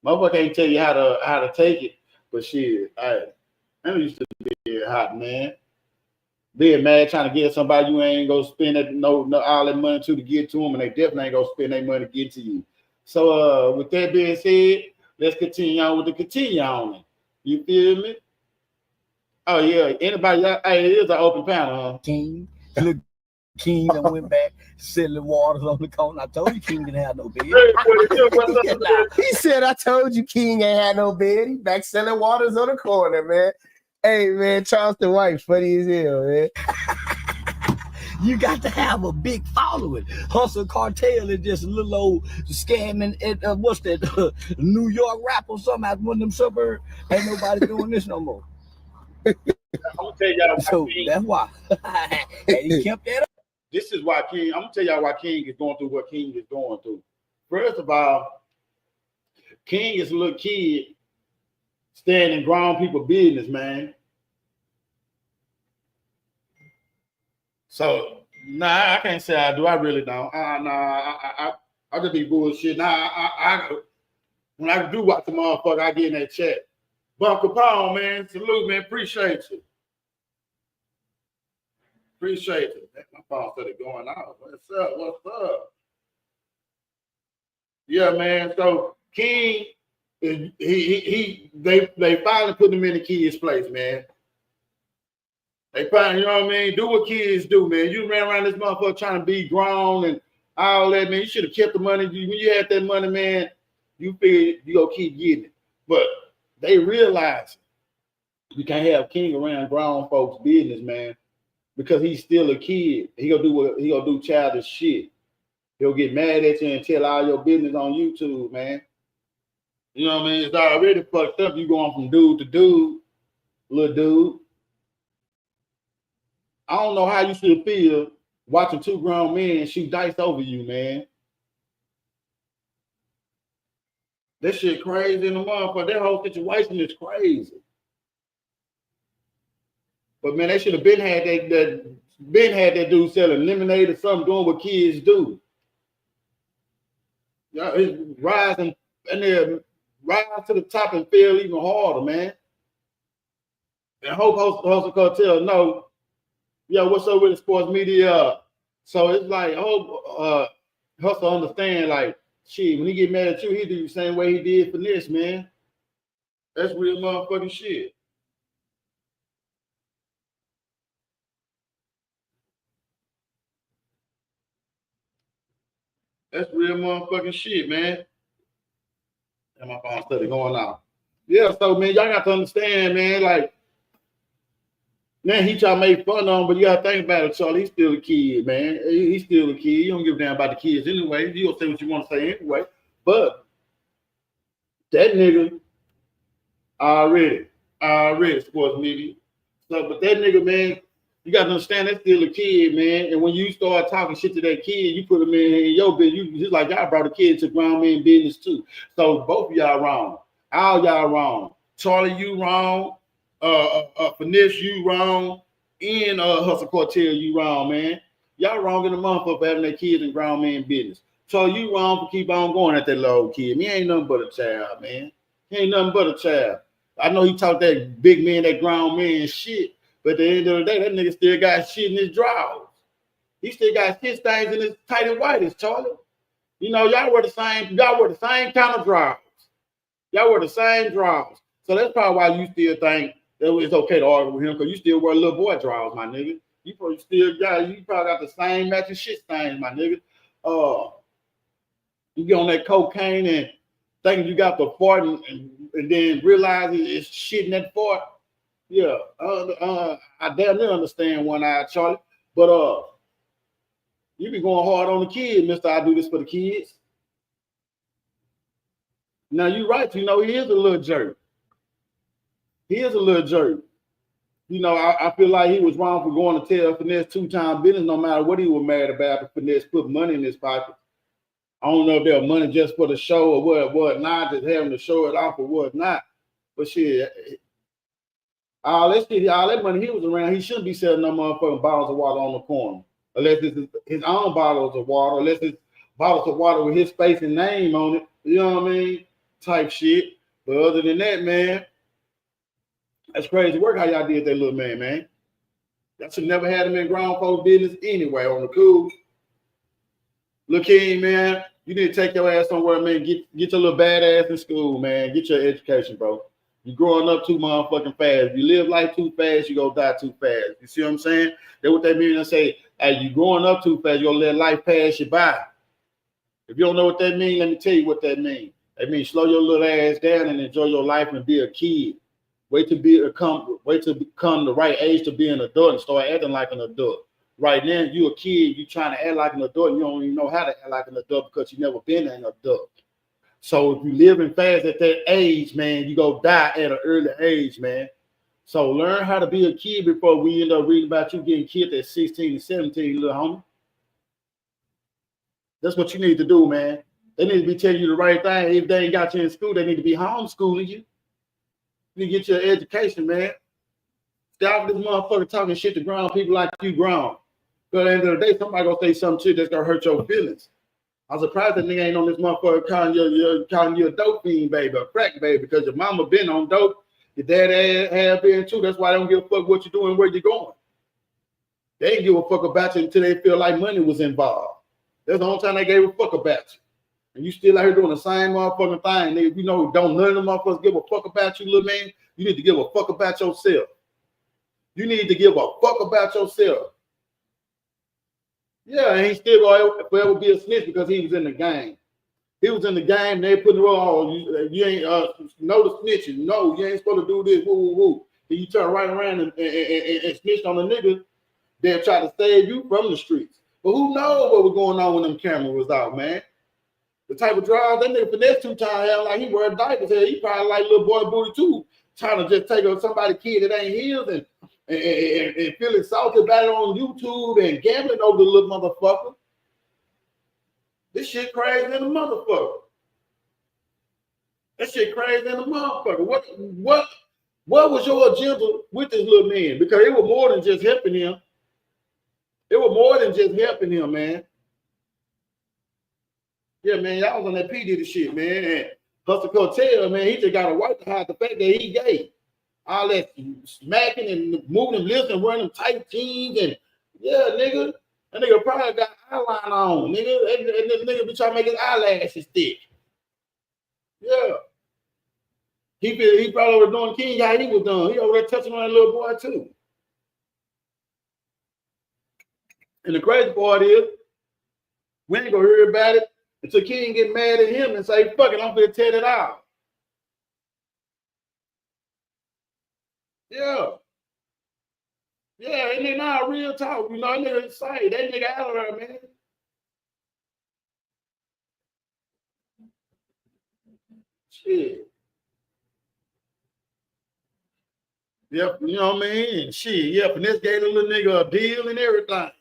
Motherfucker can't tell you how to take it, but shit, I ain't used to being hot, man. Being mad trying to get somebody you ain't gonna spend no all that money to get to them, and they definitely ain't gonna spend their money to get to you. So with that being said, let's continue on with the continue on it. You feel me? Oh yeah. Anybody? Hey, it is an open panel, huh? King, look, King that went back selling waters on the corner. I told you King didn't have no bed. He said, I told you King ain't had no bed. He back selling waters on the corner, man. Hey, man, Charleston White, funny as hell, man. You got to have a big following. Hustle Cartel is just a little old scamming. What's that? New York rap or something out one of them suburbs. Ain't nobody doing this no more. I'm gonna tell y'all why So King, that's why. And he kept that up. this is why King. I'm gonna tell y'all why King is going through what King is going through. First of all, King is a little kid staying in grown people business, man. So nah, I can't say I do. I really don't. I just be bullshit. When I do watch the motherfucker, I get in that chat. Bunker Capone, man, salute, man. Appreciate you. Appreciate it. My phone started going out. What's up? What's up? Yeah, man. So King is they finally put him in the kid's place, man. They finally, you know what I mean? Do what kids do, man. You ran around this motherfucker trying to be grown and all that, man. You should have kept the money. When you had that money, man, you figured you gonna keep getting it. But they realize you can't have King around grown folks' business, man, because he's still a kid. He gonna do childish shit. He'll get mad at you and tell all your business on YouTube, man. You know what I mean? It's already fucked up. You going from dude to dude, little dude. I don't know how you should feel watching two grown men shoot dice over you, man. That shit crazy in the motherfucker. That whole situation is crazy. But man, they should have been had that dude selling lemonade or something, doing what kids do. Yeah, it's rising and then rise to the top and feel even harder, man. And hope Hustle Cartel know, yeah, what's up with the sports media? So it's like, Hustle understand, like, shit, when he get mad at you, he do the same way he did Finesse, man. That's real motherfucking shit. That's real motherfucking shit, man. And my phone started going out. Yeah, so man, y'all got to understand, man, like, man, he try to make fun of him, but you gotta think about it, Charlie. He's still a kid, man. He's still a kid. You don't give a damn about the kids anyway. You don't say what you want to say anyway. But that nigga already sports media. So, but that nigga, man, you gotta understand that's still a kid, man. And when you start talking shit to that kid, you put him in your business. You just like y'all brought a kid to grown man business too. So both of y'all wrong. All y'all wrong. Charlie, you wrong. Finesse, you wrong. And Hustle Cartel, you wrong, man. Y'all wrong in the motherfucker for having that kids in grown man business. So you wrong for keep on going at that little kid. He ain't nothing but a child, man. He ain't nothing but a child. I know he talked that big man, that grown man shit, but at the end of the day, that nigga still got shit in his drawers. He still got shit stains in his tight and whitest, Charlie. You know, y'all wear the same kind of drawers. Y'all wear the same drawers. So that's probably why you still think that it's okay to argue with him, because you still wear little boy drawers, my nigga. You probably got the same matching shit stains, my nigga. You get on that cocaine and thinking you got the fart and then realize it's shit in that fart. Yeah, I damn near understand one eye, Charlie. But you be going hard on the kid, Mr. I do this for the kids. Now you're right, you know, he is a little jerk. He is a little jerk. You know, I feel like he was wrong for going to tell Finesse 2-time business, no matter what he was mad about. If Finesse put money in his pocket, I don't know if they're money just for the show or what not, just having to show it off or what not. But shit, all that money he was around, he shouldn't be selling no motherfucking bottles of water on the corner. Unless it's his own bottles of water, unless it's bottles of water with his face and name on it. You know what I mean? Type shit. But other than that, man, that's crazy work how y'all did that little man. That should never had him in grown folks business anyway on the cool. Look, King, man, you need to take your ass somewhere, man. Get your little badass in school, man. Get your education, bro. You're growing up too motherfucking fast. If you live life too fast, you gonna die too fast. You see what I'm saying? That's what they mean when they say, hey, you growing up too fast, you're gonna let life pass you by. If you don't know what that means, let me tell you what that means. That means slow your little ass down and enjoy your life and be a kid. Wait to become the right age to be an adult and start acting like an adult. Right now, you a kid, you trying to act like an adult, you don't even know how to act like an adult because you never been an adult. So if you living fast at that age, man, you go die at an early age, man. So learn how to be a kid before we end up reading about you getting killed at 16 and 17, little homie. That's what you need to do, man. They need to be telling you the right thing. If they ain't got you in school, they need to be homeschooling you. You get your education, man. Stop this motherfucker talking shit to grown people like you grown. Because at the end of the day, somebody gonna say something shit that's gonna hurt your feelings. I'm surprised that nigga ain't on this motherfucker calling you a dope fiend, baby, a crack baby, because your mama been on dope, your dad have been too. That's why they don't give a fuck what you're doing, where you're going. They ain't give a fuck about you until they feel like money was involved. That's the only time they gave a fuck about you. And you still out here doing the same motherfucking thing. Nigga, you know, don't none of them motherfuckers give a fuck about you, little man. You need to give a fuck about yourself. You need to give a fuck about yourself. Yeah, and he still gonna forever be a snitch because he was in the game. He was in the game, and they put the role. You ain't know the snitching. No, you ain't supposed to do this. Woo, woo, woo. Then you turn right around and snitch on a nigga that try to save you from the streets. But who knows what was going on when them cameras was out, man? The type of drive that nigga finesse 2 times, like he wear diapers. He probably like little boy booty too, trying to just take on somebody's kid that ain't his and feeling salty about it on YouTube and gambling over the little motherfucker. This shit crazy than a motherfucker. That shit crazy than a motherfucker. What was your agenda with this little man? Because it was more than just helping him. It was more than just helping him, man. Yeah, man, y'all was on that P. Diddy shit, man. And Hustle Cartel, man, he just got a right to hide the fact that he gay. All that smacking and moving them lips and wearing them tight jeans and yeah, nigga. That nigga probably got eyeliner on, nigga. And this nigga be trying to make his eyelashes thick. Yeah. He probably was doing King how he was doing. He over there touching on that little boy too. And the crazy part is, we ain't gonna hear about it until King get mad at him and say, fuck it, I'm gonna tear it out. Yeah. Yeah, and they not real talk. You know, that nigga say, that nigga out of there, man. Shit. Yep, you know what I mean? Shit, yeah, Finesse gave the little nigga a deal and everything.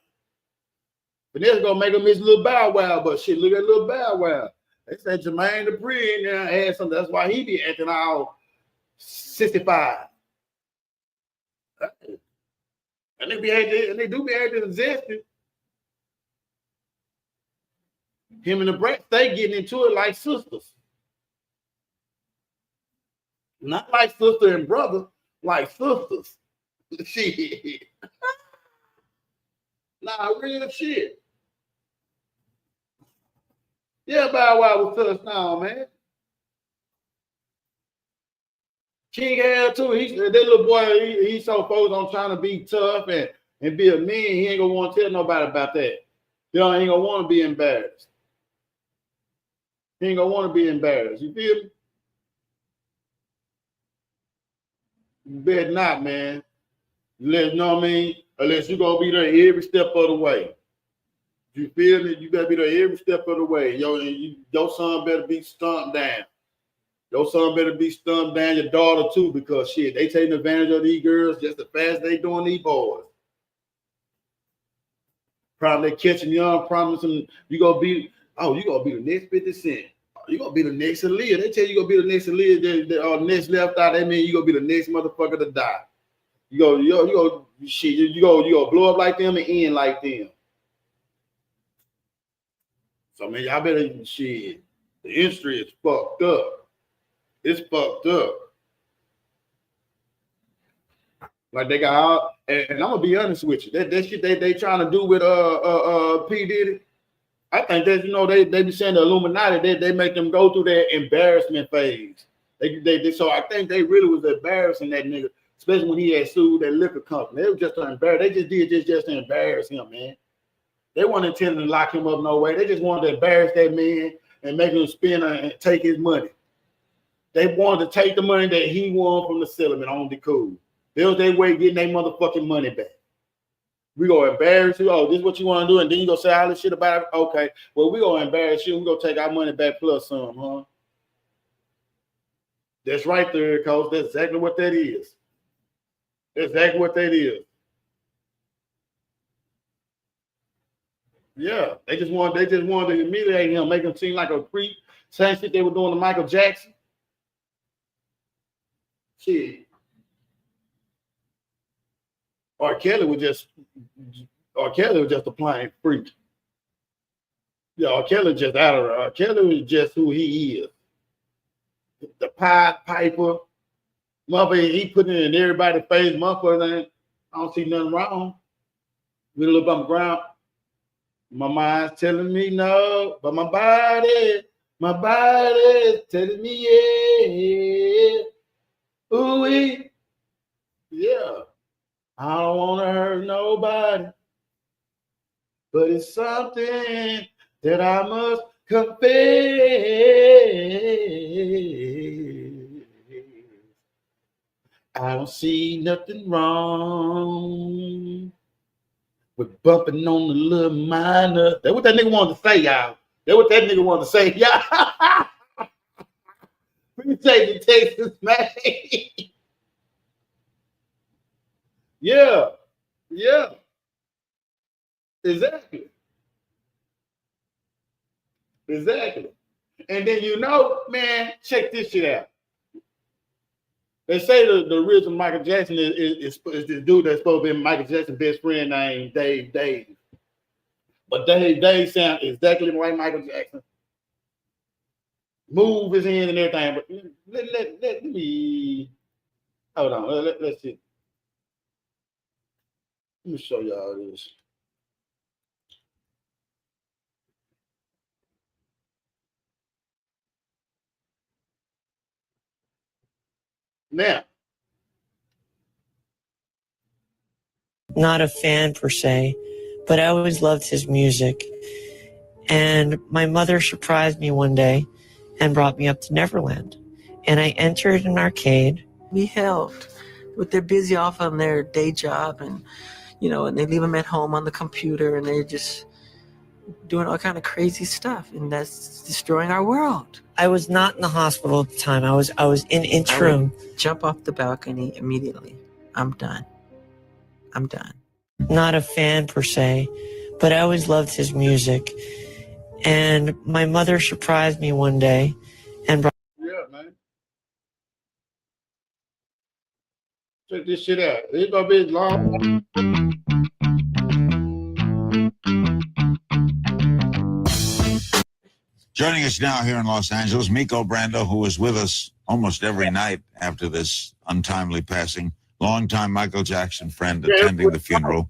Finesse gonna make him his little Bow Wow, but shit, look at little Bow Wow. They said Jermaine Dupri in there had something. That's why he be acting all 65. And they do be acting exhausted. Him and the Brett, they getting into it like sisters. Not like sister and brother, like sisters. Shit. Nah, real shit. Yeah, Bow Wow was touched now, man. King had too. That little boy, he's so focused on trying to be tough and be a man, he ain't gonna want to tell nobody about that. You know, he ain't gonna want to be embarrassed. He ain't gonna want to be embarrassed. You feel me? You better not, man. You know what I mean? Unless you're gonna be there every step of the way. You feel me? You better be there every step of the way. Your son better be stumped down. Your son better be stumped down, your daughter too, because shit, they taking advantage of these girls just as fast as they doing these boys. Probably catching young, promising you gonna be Oh, you gonna be the next 50 Cent. You gonna be the next Aaliyah. They tell you gonna be the next Aaliyah. The next left out. That mean you gonna be the next motherfucker to die. You go blow up like them and end like them. So man, y'all better shit. The industry is fucked up. It's fucked up. Like they got out, and I'm gonna be honest with you. That shit they trying to do with P. Diddy. I think that they be saying the Illuminati, they make them go through their embarrassment phase. So I think they really was embarrassing that nigga, especially when he had sued that liquor company. They were just embarrassed. They just did just to embarrass him, man. They weren't intending to lock him up no way. They just wanted to embarrass that man and make him spend and take his money. They wanted to take the money that he won from the settlement on the cool. They was their way of getting their motherfucking money back. We gonna embarrass you. Oh, this is what you want to do, and then you gonna say all this shit about it. Okay, well, we gonna embarrass you. We gonna take our money back plus some, huh? That's right there, coach. That's exactly what that is. That's exactly what that is. Yeah, they just wanted to humiliate him, make him seem like a creep. Same shit they were doing to Michael Jackson. Shit. R. Kelly was just a plain freak. Yeah, R. Kelly just out of R. Kelly was just who he is. The Pied Piper. Motherfucker, he put it in everybody's face. Motherfucker, I don't see nothing wrong. We look on the ground. My mind's telling me no, but my body is telling me yeah. Ooh, yeah. I don't want to hurt nobody, but it's something that I must confess. I don't see nothing wrong with bumping on the little minor. That's what that nigga wanted to say, y'all. That's what that nigga wanted to say, y'all. Appreciate the Texas, man. Yeah. Exactly. And then man, check this shit out. They say the original Michael Jackson is the dude that's supposed to be Michael Jackson's best friend named Dave. But Dave sound exactly like Michael Jackson. Move his hand and everything. But let me hold on. Let's see. Let me show y'all this. Now, not a fan per se, but I always loved his music. And my mother surprised me one day and brought me up to Neverland. And I entered an arcade. We helped, but they're busy off on their day job, and and they leave them at home on the computer, and they're just doing all kind of crazy stuff, and that's destroying our world. I was not in the hospital at the time. I was in interim. Jump off the balcony immediately. I'm done. Not a fan per se, but I always loved his music. And my mother surprised me one day and brought. Yeah, man. Check this shit out. It's gonna be long. Joining us now here in Los Angeles, Miko Brando, who was with us almost every night after this untimely passing, longtime Michael Jackson friend attending the funeral,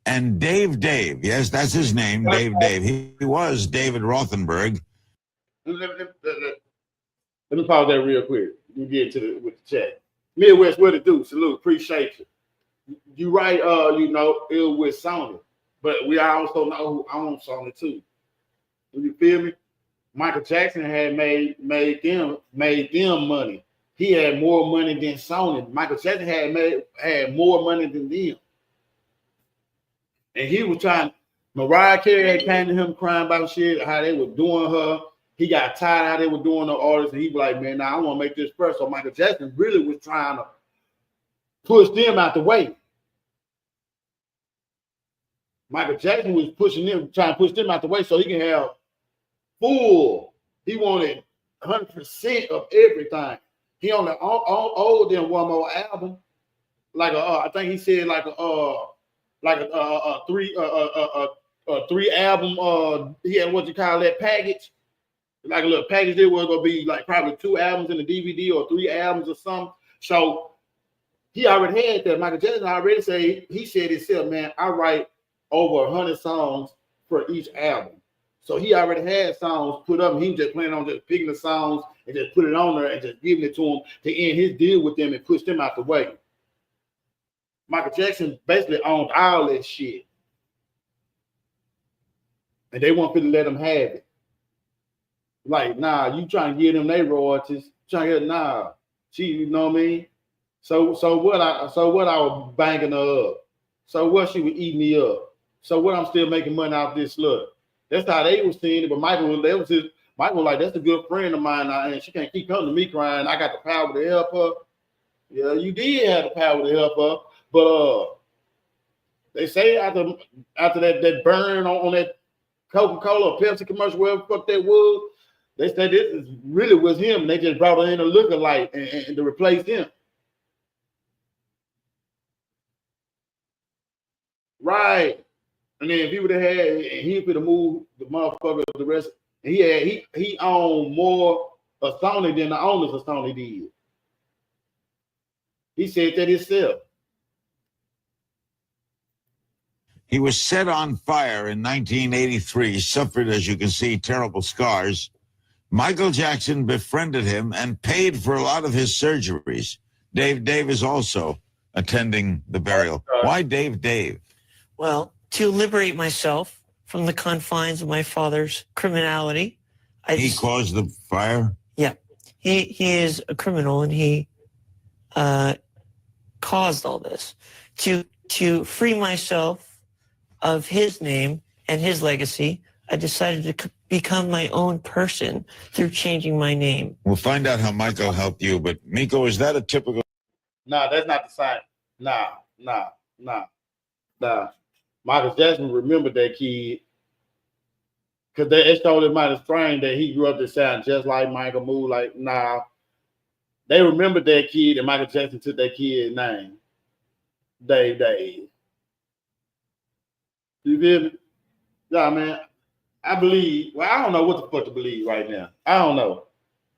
and Dave, yes, that's his name, Dave. He was David Rothenberg. Let me pause that real quick. You get with the chat. Midwest, what it do? Salute, appreciate you. You right, it was with Sony, but we also know who owns Sony too. You feel me? Michael Jackson had made them money. He had more money than Sony. Michael Jackson had more money than them. And he was trying. Mariah Carey came to him crying about shit, how they were doing her. He got tired of how they were doing the artists, and he was like, man, now I want to make this first. So Michael Jackson really was trying to push them out the way. Michael Jackson was trying to push them out the way so he can have full. He wanted 100% of everything. He only owed them one more album, like I think he said like a three album. He had what you call that package, like a little package. There was gonna be like probably 2 albums in the DVD or 3 albums or something. So he already had that. Michael Jackson already he said himself, man, I write over 100 songs for each album. So he already had songs put up. And he was just planning on just picking the songs and just put it on there and just giving it to him to end his deal with them and push them out the way. Michael Jackson basically owned all that shit. And they want people to let him have it. Like, nah, you trying to give them their royalties. Trying to get, nah. You know what I mean? So what I was banging her up. So what she would eat me up. So what I'm still making money off this slut. That's how they was seeing it. But Michael was like, that's a good friend of mine now, and she can't keep coming to me crying. I got the power to help her. Yeah, you did have the power to help her. But they say after that burn on that Coca-Cola or Pepsi commercial, whatever the fuck that was, they said this really was him. And they just brought her in a lookalike and to replace him. Right. And then if he would have had, and he could have moved the motherfucker the rest, and he owned more of Sony than the owners of Sony did. He said that himself. He was set on fire in 1983, suffered, as you can see, terrible scars. Michael Jackson befriended him and paid for a lot of his surgeries. Dave is also attending the burial. Why Dave? Well, to liberate myself from the confines of my father's criminality. He caused the fire? Yeah. He is a criminal, and he caused all this. To free myself of his name and his legacy, I decided to become my own person through changing my name. We'll find out how Michael helped you, but Miko, is that a typical... Nah, that's not the sign. Nah. Michael Jackson remembered that kid because they told him out of strange that he grew up to sound just like Michael, move like, nah. They remembered that kid, and Michael Jackson took that kid's name. Dave. You feel me? Yeah, man. I believe, well, I don't know what the fuck to believe right now. I don't know.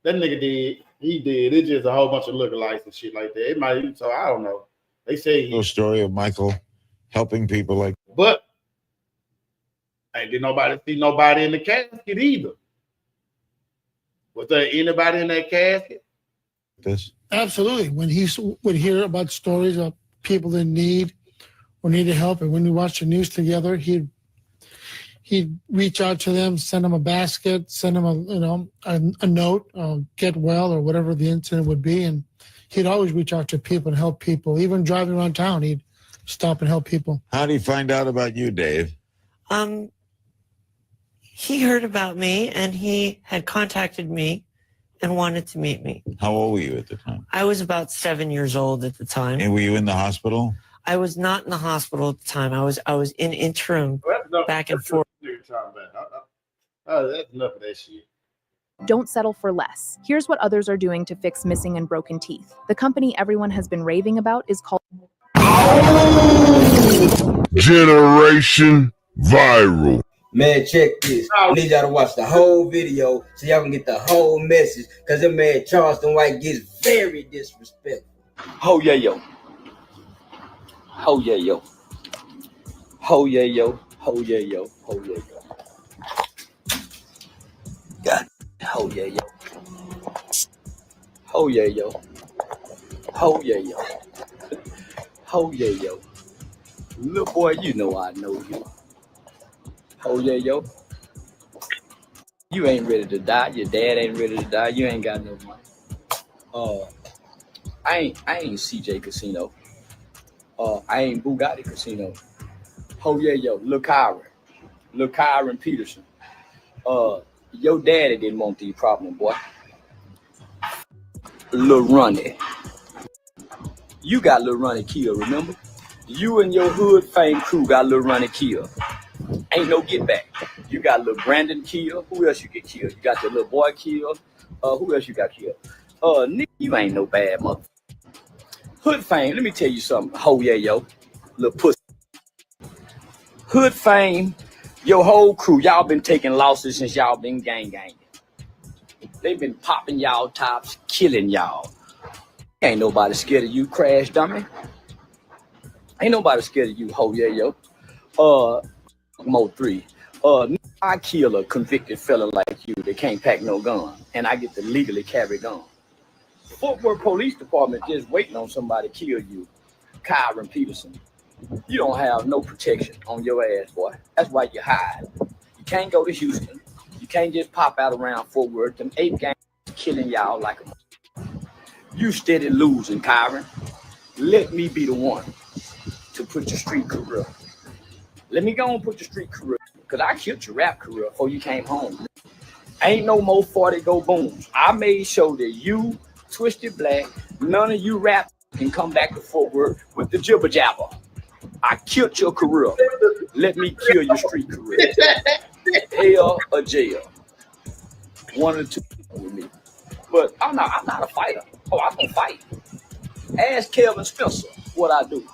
That nigga did. He did. It's just a whole bunch of lookalikes and shit like that. It might even, so I don't know. They say no story of Michael helping people like. But ain't did nobody see nobody in the casket either. Was there anybody in that casket? This absolutely. When he would hear about stories of people in need or needed help, and when we watched the news together, he'd reach out to them, send them a basket, send them a note, get well, or whatever the incident would be, and he'd always reach out to people and help people. Even driving around town, he'd stop and help people. How did he find out about you, Dave? He heard about me, and he had contacted me and wanted to meet me. How old were you at the time? I was about 7 years old at the time. And were you in the hospital? I was not in the hospital at the time. I was in interim back and forth. Oh, that's enough of that shit. Don't settle for less. Here's what others are doing to fix missing and broken teeth. The company everyone has been raving about is called Generation Viral. Man, check this. I need y'all to watch the whole video so y'all can get the whole message, because the man Charleston White gets very disrespectful. Ho yeah yo. Ho yeah yo. Ho yeah yo. Ho yeah yo. Ho yeah yo. God. Ho yeah yo. Ho yeah yo. Ho yeah yo. Ho yeah yo. Little boy, you know I know you. Ho yeah yo. You ain't ready to die. Your dad ain't ready to die. You ain't got no money. I ain't CJ Casino. I ain't Bugatti Casino. Ho yeah yo. Lil Kyron Peterson. Your daddy didn't want these problems, boy. Lil Ronnie. You got Lil Ronnie killed, remember? You and your hood fame crew got Lil Ronnie killed. Ain't no get back. You got little Brandon killed. Who else you get killed? You got the little boy killed. Who else you got killed? Nick, you ain't no bad mother. Hood fame, let me tell you something. Ho yeah, yo. Little pussy. Hood fame, your whole crew, y'all been taking losses since y'all been gang. They've been popping y'all tops, killing y'all. Ain't nobody scared of you, crash dummy. Ain't nobody scared of you, ho yeah, yo. Mo 3. I kill a convicted fella like you that can't pack no gun, and I get to legally carry gun. Fort Worth Police Department just waiting on somebody to kill you, Kyron Peterson. You don't have no protection on your ass, boy. That's why you hide. You can't go to Houston. You can't just pop out around Fort Worth. Them 8 gangs killing y'all like a... You steady losing, Kyron. Let me be the one to put your street career. Let me go and put your street career, because I killed your rap career before you came home. Ain't no more 40 go booms. I made sure that you, Twisted Black, none of you rap can come back to Fort Worth with the jibber jabber. I killed your career. Let me kill your street career. Hell or jail. One or two with me. But I'm not a fighter. Oh, I'm gonna fight. Ask Kelvin Spencer what I do.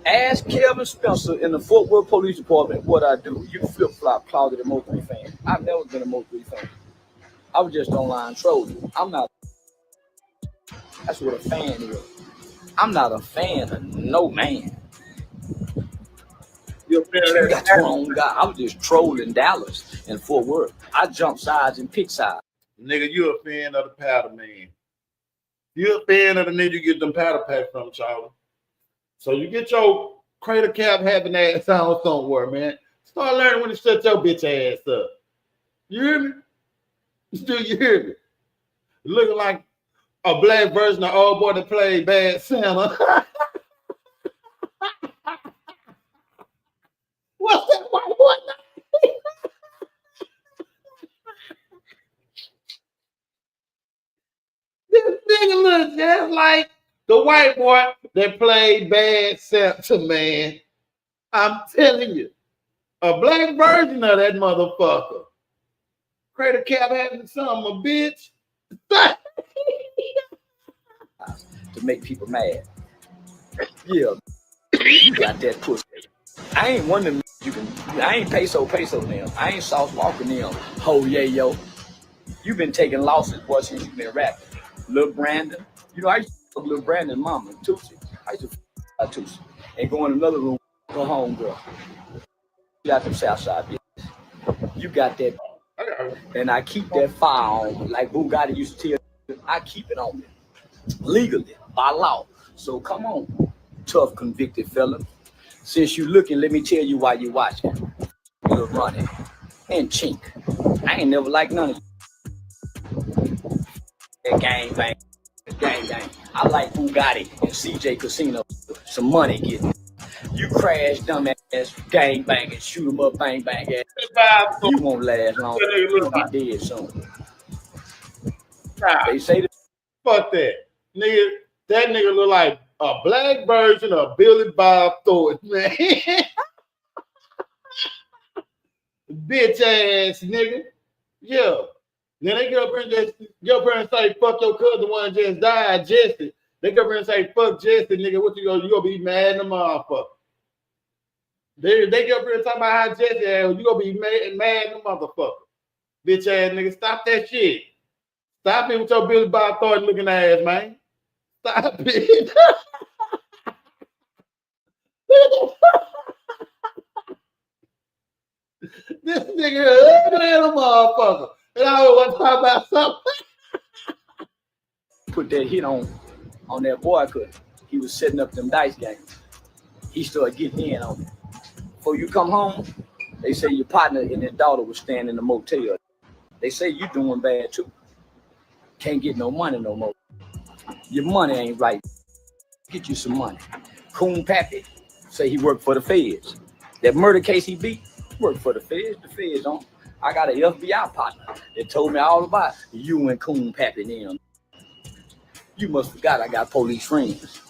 Ask Kelvin Spencer in the Fort Worth Police Department what I do. You flip-flop closet a Mo3 fan. I've never been a Mo3 fan. I was just online trolling. I'm not. That's what a fan is. I'm not a fan of no man. You got the wrong guy. I was just trolling Dallas and Fort Worth. I jumped sides and pick sides. Nigga, you a fan of the powder man. You a fan of the nigga you get them powder packs from, Charlie. So you get your crater cap having ass on somewhere, man. Start learning when to shut your bitch ass up. You hear me? Do you hear me? Looking like a black version of old boy that played Bad Santa. What's that white boy name? This nigga looks just like the white boy that played Bad Santa, man. I'm telling you. A black version of that motherfucker. Crater cap having something, a bitch. To make people mad. Yeah. You got that pussy. I ain't one of them you can. I ain't peso now. I ain't Sauce Walker now. Ho yeah yo. You been taking losses, boy, since you been rapping. Lil Brandon. You know, I used to fuck Lil Brandon mama, Tootsie. I used to fuck Tootsie. And go in another room, go home, girl. You got them Southside bitches. You got that. And I keep that file on, like Bugatti used to tell. I keep it on me. Legally, by law. So come on, tough convicted fella. Since you looking, let me tell you why you watching. You're running. And Chink. I ain't never liked none of you. That gang bang. Gang. I like Bugatti and CJ Casino. Some money getting. You crash dumb ass gang bang and shoot 'em up bang ass. You won't last long. You'll get dead soon. Nah, they say that. Fuck that. Nigga, that nigga look like a black version of Billy Bob Thornton, man. Bitch ass nigga. Yeah. Then they get up here and say, fuck your cousin, one just died, Jesse. They go up here and say, fuck Jesse, nigga. What you gonna be mad in the motherfucker? They get up here and talk about how Jesse is. You gonna be mad in the motherfucker. Bitch ass nigga. Stop that shit. Stop it with your Billy Bob Thornton looking ass, man. Stop it. This nigga ugly as a motherfucker. And I want to talk about something. Put that hit on that boy, cause he was setting up them dice games. He started getting in on it. Before you come home, they say your partner and his daughter was staying in the motel. They say you doing bad too. Can't get no money no more. Your money ain't right. Get you some money. Coon Pappy say he worked for the feds. That murder case he beat, worked for the feds. The feds on. I got an FBI partner that told me all about you and Coon Pappy them. You must forgot I got police friends.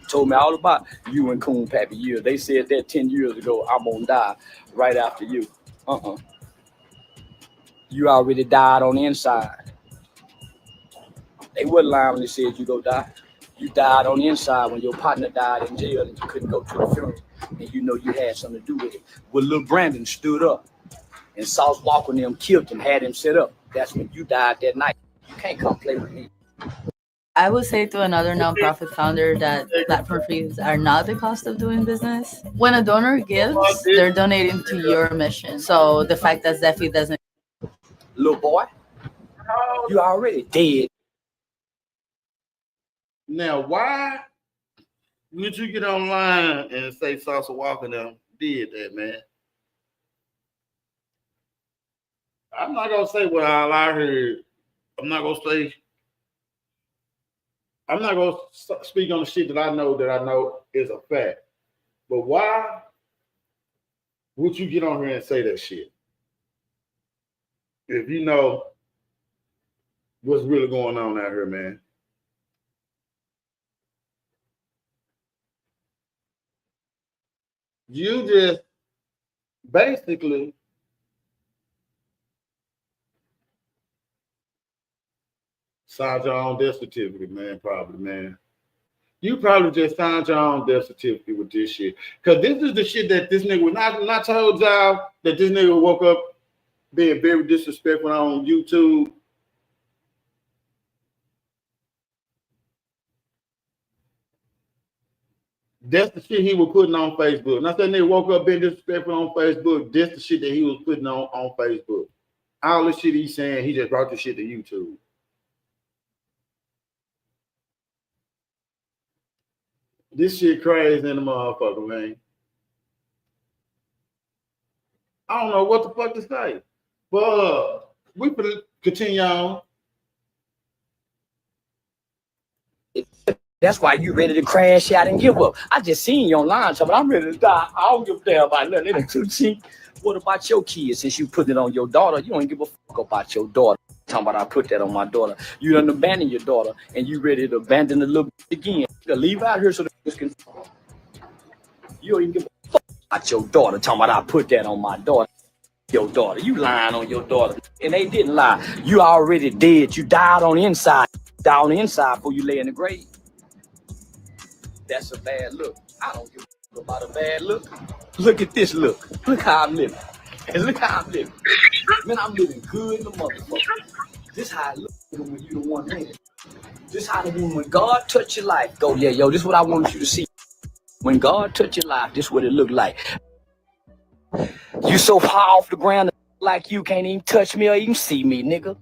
told me all about you and Coon Pappy years. They said that 10 years ago, I'm gonna die right after you. You already died on the inside. They wasn't lying when they said you go die. You died on the inside when your partner died in jail and you couldn't go to the funeral. And you know you had something to do with it. When Lil Brandon stood up and Sauce Walker and them killed him, had him set up, that's when you died that night. You can't come play with me. I would say to another nonprofit founder that platform fees are not the cost of doing business. When a donor gives, they're donating to your mission. So the fact that Zephy doesn't. Little boy, you already dead. Now, why would you get online and say Sauce Walker them did that, man? I'm not gonna say what all I heard. I'm not gonna speak on the shit that I know is a fact. But why would you get on here and say that shit if you know what's really going on out here, man? You just basically signed your own death certificate, man, probably, man. You probably just signed your own death certificate with this shit. Because this is the shit that this nigga, when I told y'all that this nigga woke up being very disrespectful on YouTube. That's the shit he was putting on Facebook. Not that nigga woke up being disrespectful on Facebook. That's the shit that he was putting on Facebook. All the shit he's saying, he just brought the shit to YouTube. This shit crazy in the motherfucker, man. I don't know what the fuck to say. But we could continue on. That's why you ready to crash out and give up. I just seen you online, so I'm ready to die. I don't give a damn about nothing. It ain't too cheap. What about your kids? Since you put it on your daughter, you don't give a fuck about your daughter. Talking about I put that on my daughter. You done abandon your daughter, and you ready to abandon the little again. You leave out here so the can. You don't even give a fuck about your daughter. Talking about I put that on my daughter. Your daughter. You lying on your daughter. And they didn't lie. You already dead. You died on the inside. Die on the inside before you lay in the grave. That's a bad look. I don't give a fuck about a bad look. Look at this look. Look how I'm living. And look how I'm living. Man, I'm living good in the motherfucker. This how I look when you the one man. This how the when God touch your life. Go, yeah, yo, this is what I want you to see. When God touch your life, this is what it look like. You so far off the ground like you can't even touch me or even see me, nigga.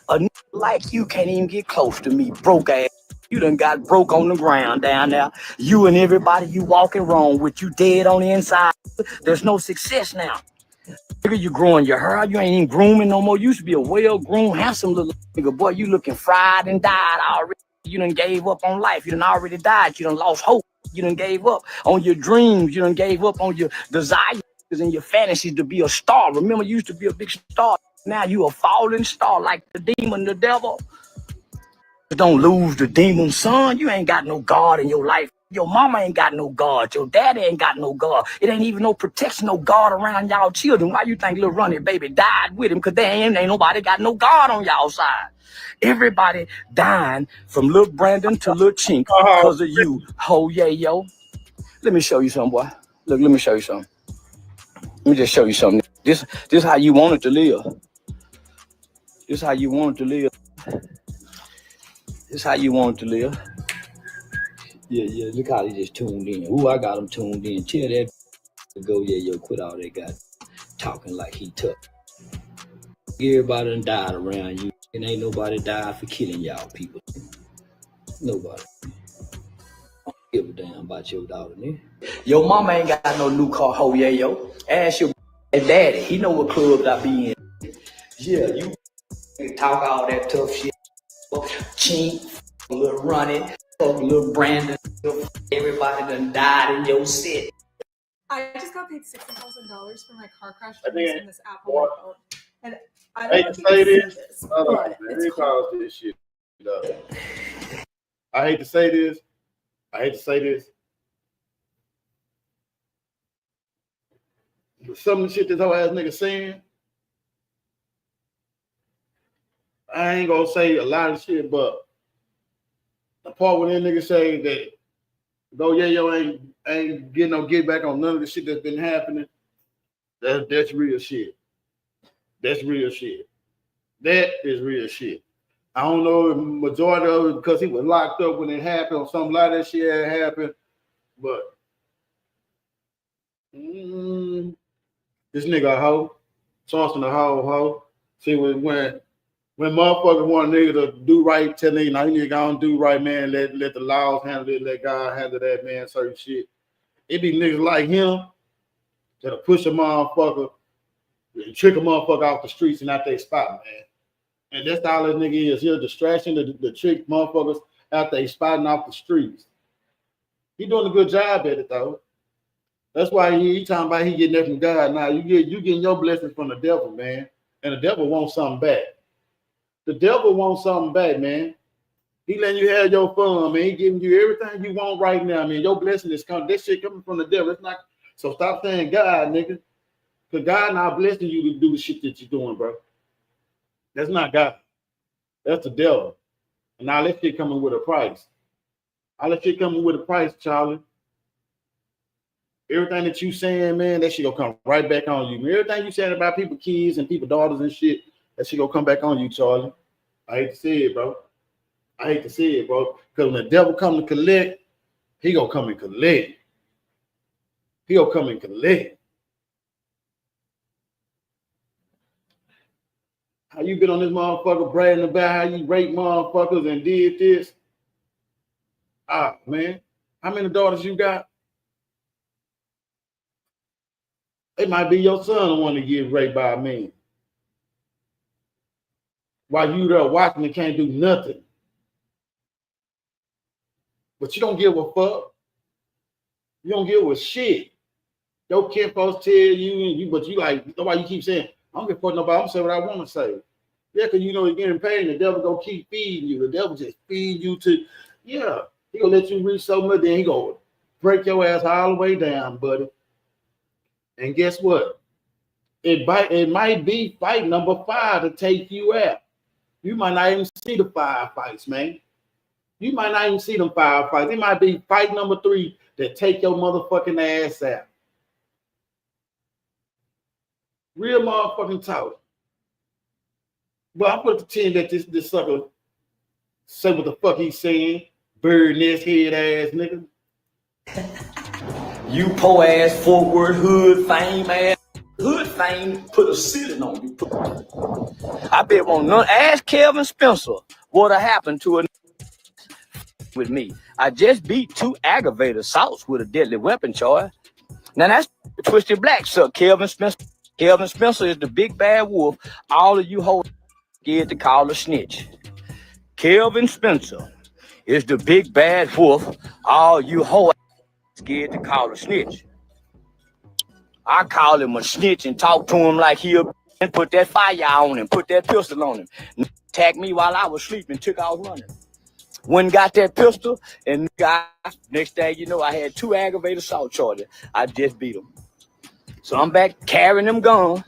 A nigga like you can't even get close to me, broke ass. You done got broke on the ground down there. You and everybody you walking wrong with, you dead on the inside. There's no success now. Nigga, you growing your hair, you ain't even grooming no more. You used to be a well-groomed, handsome little nigga. Boy, you looking fried and died already. You done gave up on life. You done already died. You done lost hope. You done gave up on your dreams. You done gave up on your desires and your fantasies to be a star. Remember, you used to be a big star. Now you a falling star like the demon, the devil. Don't lose the demon, son. You ain't got no God in your life. Your mama ain't got no God. Your daddy ain't got no God. It ain't even no protection, no God around y'all children. Why you think little Ronnie baby died with him? Because there ain't nobody got no God on y'all side. Everybody dying from little Brandon to little Chink because of you. Oh, yeah, yo. Let me show you something, boy. Look, let me show you something. Let me just show you something. This how you wanted to live. This how you wanted to live. This how you want to live. Yeah, look how they just tuned in. Ooh, I got them tuned in. Tell that to go, yeah, yo, quit all that guy talking like he tough. Everybody done died around you. And ain't nobody died for killing y'all people. Nobody. I don't give a damn about your daughter, man. Your mama ain't got no new car. Oh, yeah, yo. Ask your daddy. He know what clubs I be in. Yeah, you talk all that tough shit. Chink, little Ronnie, little Brandon, everybody done died in your city. I just got paid $60,000 for my car crash for using this app on my phone. And I don't know if you can see this, but it's called... this shit. I hate to say this, I hate to say this. But some of the shit this whole ass nigga saying, I ain't gonna say a lot of shit, but the part where that nigga say that though yo ain't getting no get back on none of the shit that's been happening, that's real shit. That's real shit. That is real shit. I don't know if majority of it because he was locked up when it happened or something like that shit had happened, but this nigga a hoe, Charleston a hoe. See when motherfuckers want a nigga to do right, tell nigga, now you nigga gonna do right, man. Let the laws handle it, let God handle that, man. Certain shit. It be niggas like him that'll push a motherfucker and trick a motherfucker off the streets and out their spot, man. And that's all this nigga is. He's a distraction to trick motherfuckers out there spotting off the streets. He doing a good job at it though. That's why he talking about he getting that from God. Now you getting your blessings from the devil, man. And the devil wants something back. The devil wants something back, man. He letting you have your fun, man. He giving you everything you want right now, man. Your blessing is coming. That shit coming from the devil. It's not. So stop saying God, nigga. Because God not blessing you to do the shit that you're doing, bro. That's not God. That's the devil. And now that shit coming with a price. All that shit coming with a price, Charlie. Everything that you saying, man, that shit gonna come right back on you. Everything you saying about people, kids and people, daughters and shit, that shit gonna come back on you, Charlie. I hate to say it, bro. I hate to say it, bro. Because when the devil come to collect, he gonna come and collect. He gonna come and collect. How you been on this motherfucker bragging about how you rape motherfuckers and did this? Ah, man. How many daughters you got? It might be your son the one to get raped by a man. While you there watching and can't do nothing. But you don't give a fuck. You don't give a shit. Your kid folks tell you, but you like, that's why you keep saying, I don't give a fuck nobody, I'm gonna say what I want to say. Yeah, because you know you're getting paid and the devil gonna keep feeding you. The devil just feed you to, yeah, he gonna let you reach so much, then he gonna break your ass all the way down, buddy. And guess what? It might be fight number 5 to take you out. You might not even see the 5 fights, man. You might not even see them 5 fights. It might be fight number 3 that take your motherfucking ass out. Real motherfucking talk. But I'm gonna pretend that this sucker say what the fuck he's saying. Bird nest head ass nigga. You poor ass Fort Worth hood fame ass. Hood fame put a ceiling on you. I bet won't none. Ask Kelvin Spencer what happened to a with me. I just beat 2 aggravated assaults with a deadly weapon charge. Now that's Twisted Black, sir. Kelvin Spencer. Kelvin Spencer is the big bad wolf. All of you hoes scared to call a snitch. Kelvin Spencer is the big bad wolf. All you hoes scared to call a snitch. I call him a snitch and talk to him like he'll and put that fire on him, put that pistol on him. Attacked me while I was sleeping, took off running. Went and got that pistol, and next thing you know, I had 2 aggravated assault charges. I just beat him. So I'm back carrying them guns,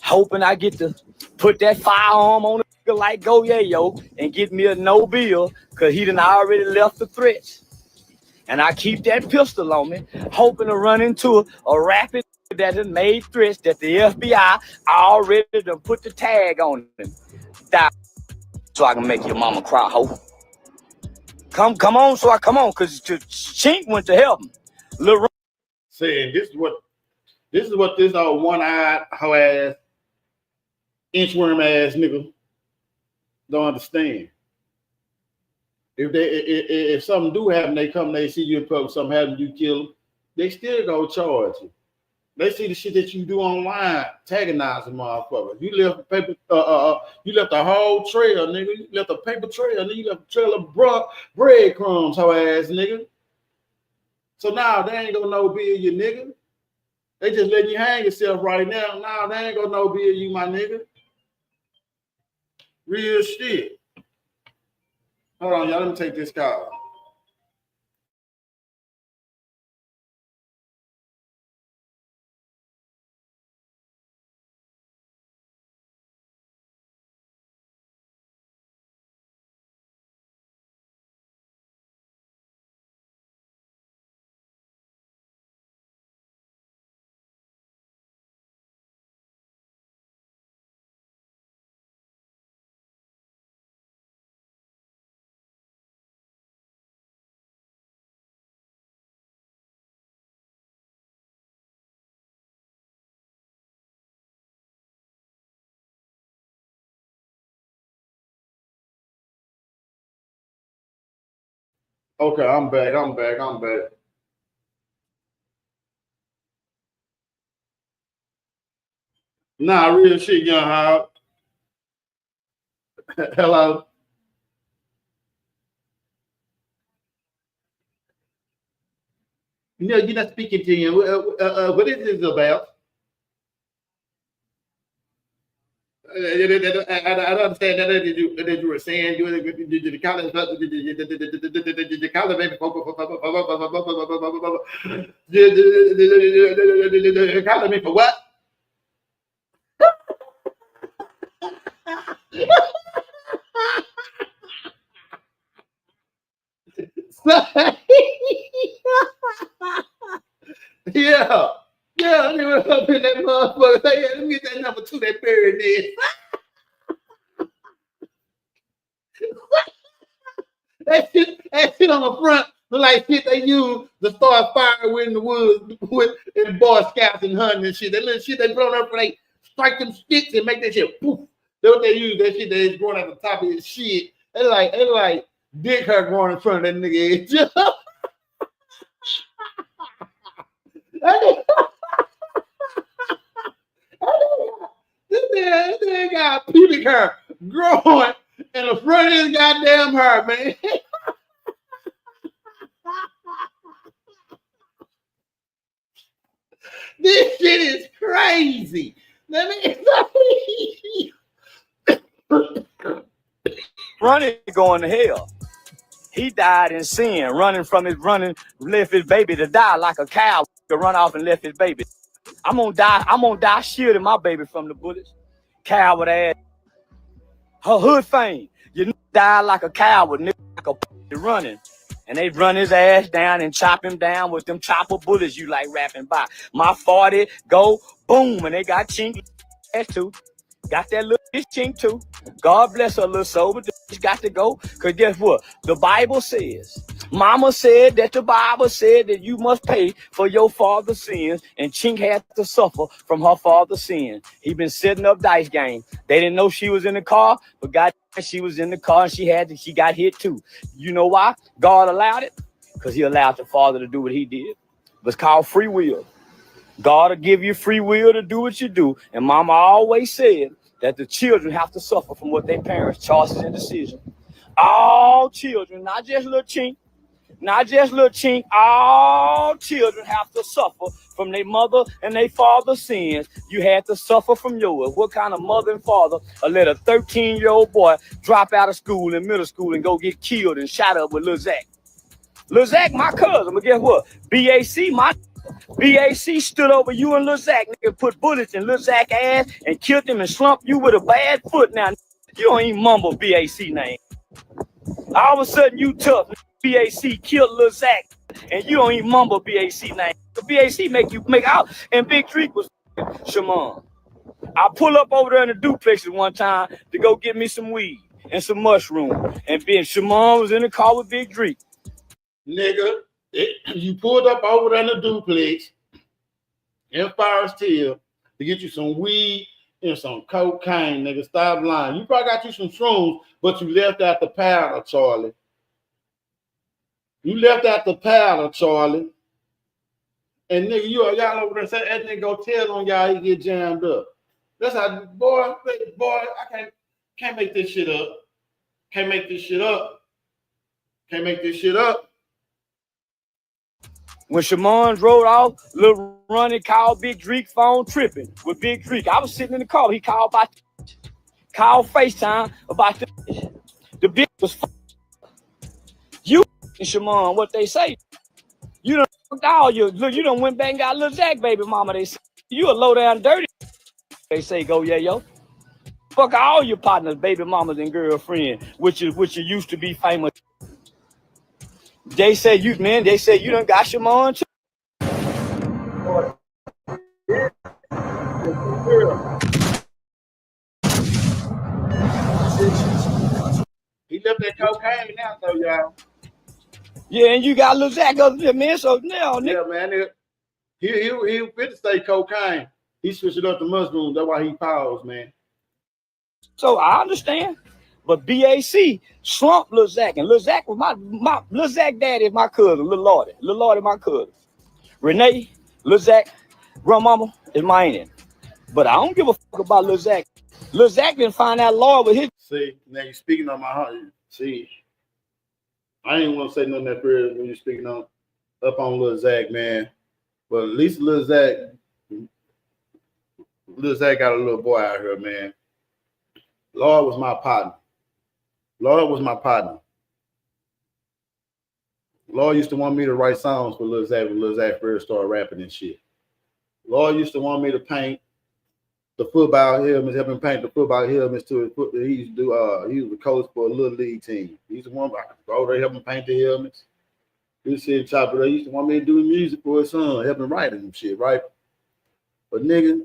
hoping I get to put that firearm on the like go yo and get me a no bill, because he done already left the threats. And I keep that pistol on me, hoping to run into a rapid that has made threats that the FBI already done put the tag on him. Die so I can make your mama cry, ho. Come on, so I come on, because Chink went to help him. Saying this is what this one-eyed hoe ass inchworm ass nigga don't understand. If something do happen, they come, they see you in public, something happen, you kill them, they still go charge you. They see the shit that you do online, antagonizing motherfuckers. You left a paper, you left a whole trail, nigga. You left a paper trail, nigga. You left a trail of breadcrumbs, hoe ass nigga. So now they ain't gonna no bill you, nigga. They just letting you hang yourself right now. Now they ain't gonna no bill you, my nigga. Real shit. Hold on, y'all. Let me take this call. Okay, I'm back. Nah, real shit, young Howard. Hello. No, you're not speaking to him. What is this about? I don't understand that you were saying you call it baby calling me for what? Yeah. Yeah, they were up in that motherfucker. Hey, let me get that number 2 that buried there. That shit on the front look like shit they use to start fire with in the woods with in Boy Scouts and hunting and shit. That little shit they blow up for they strike them sticks and make that shit poof. That's what they use. That shit that is growing at the top of his shit. They like dick hair growing in front of that nigga. This man got pubic hair growing in the front of his goddamn hair, man. This shit is crazy. Running going to hell. He died in sin, left his baby to die like a cow to run off and left his baby. I'm gonna die shielding my baby from the bullets. Coward ass. Her hood fame. You die like a coward, nigga, like a running. And they run his ass down and chop him down with them chopper bullets you like rapping by. My 40 go boom, and they got chink ass too. Got that little bitch chink too. God bless her little soul, but the bitch got to go. Cause guess what? The Bible says, Mama said that the Bible said that you must pay for your father's sins, and Chink had to suffer from her father's sin. He been setting up dice game. They didn't know she was in the car, but God, she was in the car and she got hit too. You know why? God allowed it? Because he allowed the father to do what he did. It's called free will. God will give you free will to do what you do. And Mama always said that the children have to suffer from what their parents' choices and decisions. All children, not just little Chink, all children have to suffer from their mother and their father's sins. You had to suffer from yours. What kind of mother and father will let a 13-year-old boy drop out of school in middle school and go get killed and shot up with Lil Zach? Lil Zach, my cousin, but guess what? BAC stood over you and Lil Zach, nigga, put bullets in Lil Zach ass and killed him and slumped you with a bad foot. Now, you don't even mumble BAC name. All of a sudden, you tough. BAC killed Lil Zach, and you don't even mumble BAC name. The BAC make out, and Big Dreek was Shaman. I pull up over there in the duplexes one time to go get me some weed and some mushroom, and Shaman was in the car with Big Dreek. Nigga, you pulled up over there in the duplex in Forest Hill to get you some weed and some cocaine, nigga. Stop lying. You probably got you some shrooms, but you left out the powder, Charlie. You left out the powder, Charlie. And nigga, y'all over there say that nigga go tell on y'all he get jammed up. That's how, boy, I can't make this shit up. Can't make this shit up. When Shaman rode off, Lil Ronnie called Big Dreek phone tripping with Big Dreek. I was sitting in the car. He called FaceTime about the bitch was you and Shaman, what they say. You done all you done went back and got Lil Zach baby mama. They say you a low down dirty. They say go yeah yo. Fuck all your partners, baby mamas and girlfriend, which you used to be famous. They say you done got Shaman too. He left that cocaine now, though, y'all. Yeah, and you got Lil Zach up there, man. So now, yeah, man, he fit to say cocaine. He switched it up to mushroom. That's why he paused, man. So I understand. But BAC slumped Lil Zach, and Lil Zach was my Lil Zach daddy is my cousin, Lil Lordy my cousin. Renee, Lil Zach, grandmama is my aunt. But I don't give a fuck about Lil Zach. Lil Zach didn't find that Lord with his. See, now you're speaking on my heart. See, I ain't want to say nothing that period when you're speaking on up on Lil Zach, man. But at least Lil Zach got a little boy out here, man. Lord was my partner. Lord used to want me to write songs for Lil Zach when Lil Zach first started rapping and shit. Lord used to want me to paint the football helmets, help him paint the football helmets to his foot. He used to do. He was a coach for a little league team. He used to want me to go there, help him paint the helmets. He used to chop it. He used to want me to do the music for his son, help him write him shit, right? But nigga,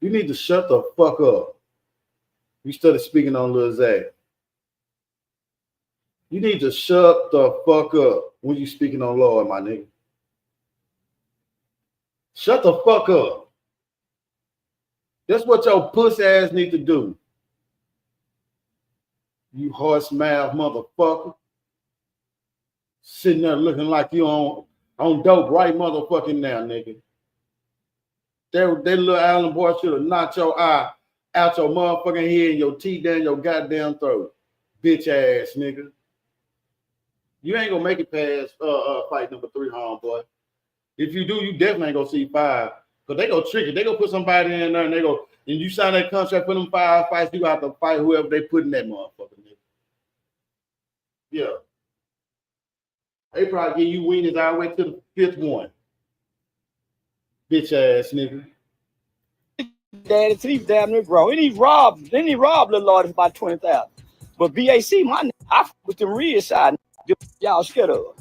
you need to shut the fuck up. You started speaking on Lil Zach. You need to shut the fuck up when you speaking on Lord, my nigga. Shut the fuck up. That's what your pussy ass need to do. You horse mouth motherfucker. Sitting there looking like you on dope right motherfucking now, nigga. That little Allen boy should have knocked your eye out your motherfucking head and your teeth down your goddamn throat. Bitch ass nigga. You ain't gonna make it past fight number 3, homeboy. If you do, you definitely ain't gonna see 5. Cause they go trick it. They go put somebody in there and and you sign that contract for them 5 fights, you have to fight whoever they put in that motherfucker, nigga. Yeah. They probably give you winnings all the way to the 5th one. Bitch ass nigga. Daddy teeth damn near grown. Then he robbed Lil Lord for about 20,000. But BAC, my nigga, I fuck with them ridge side y'all scared of.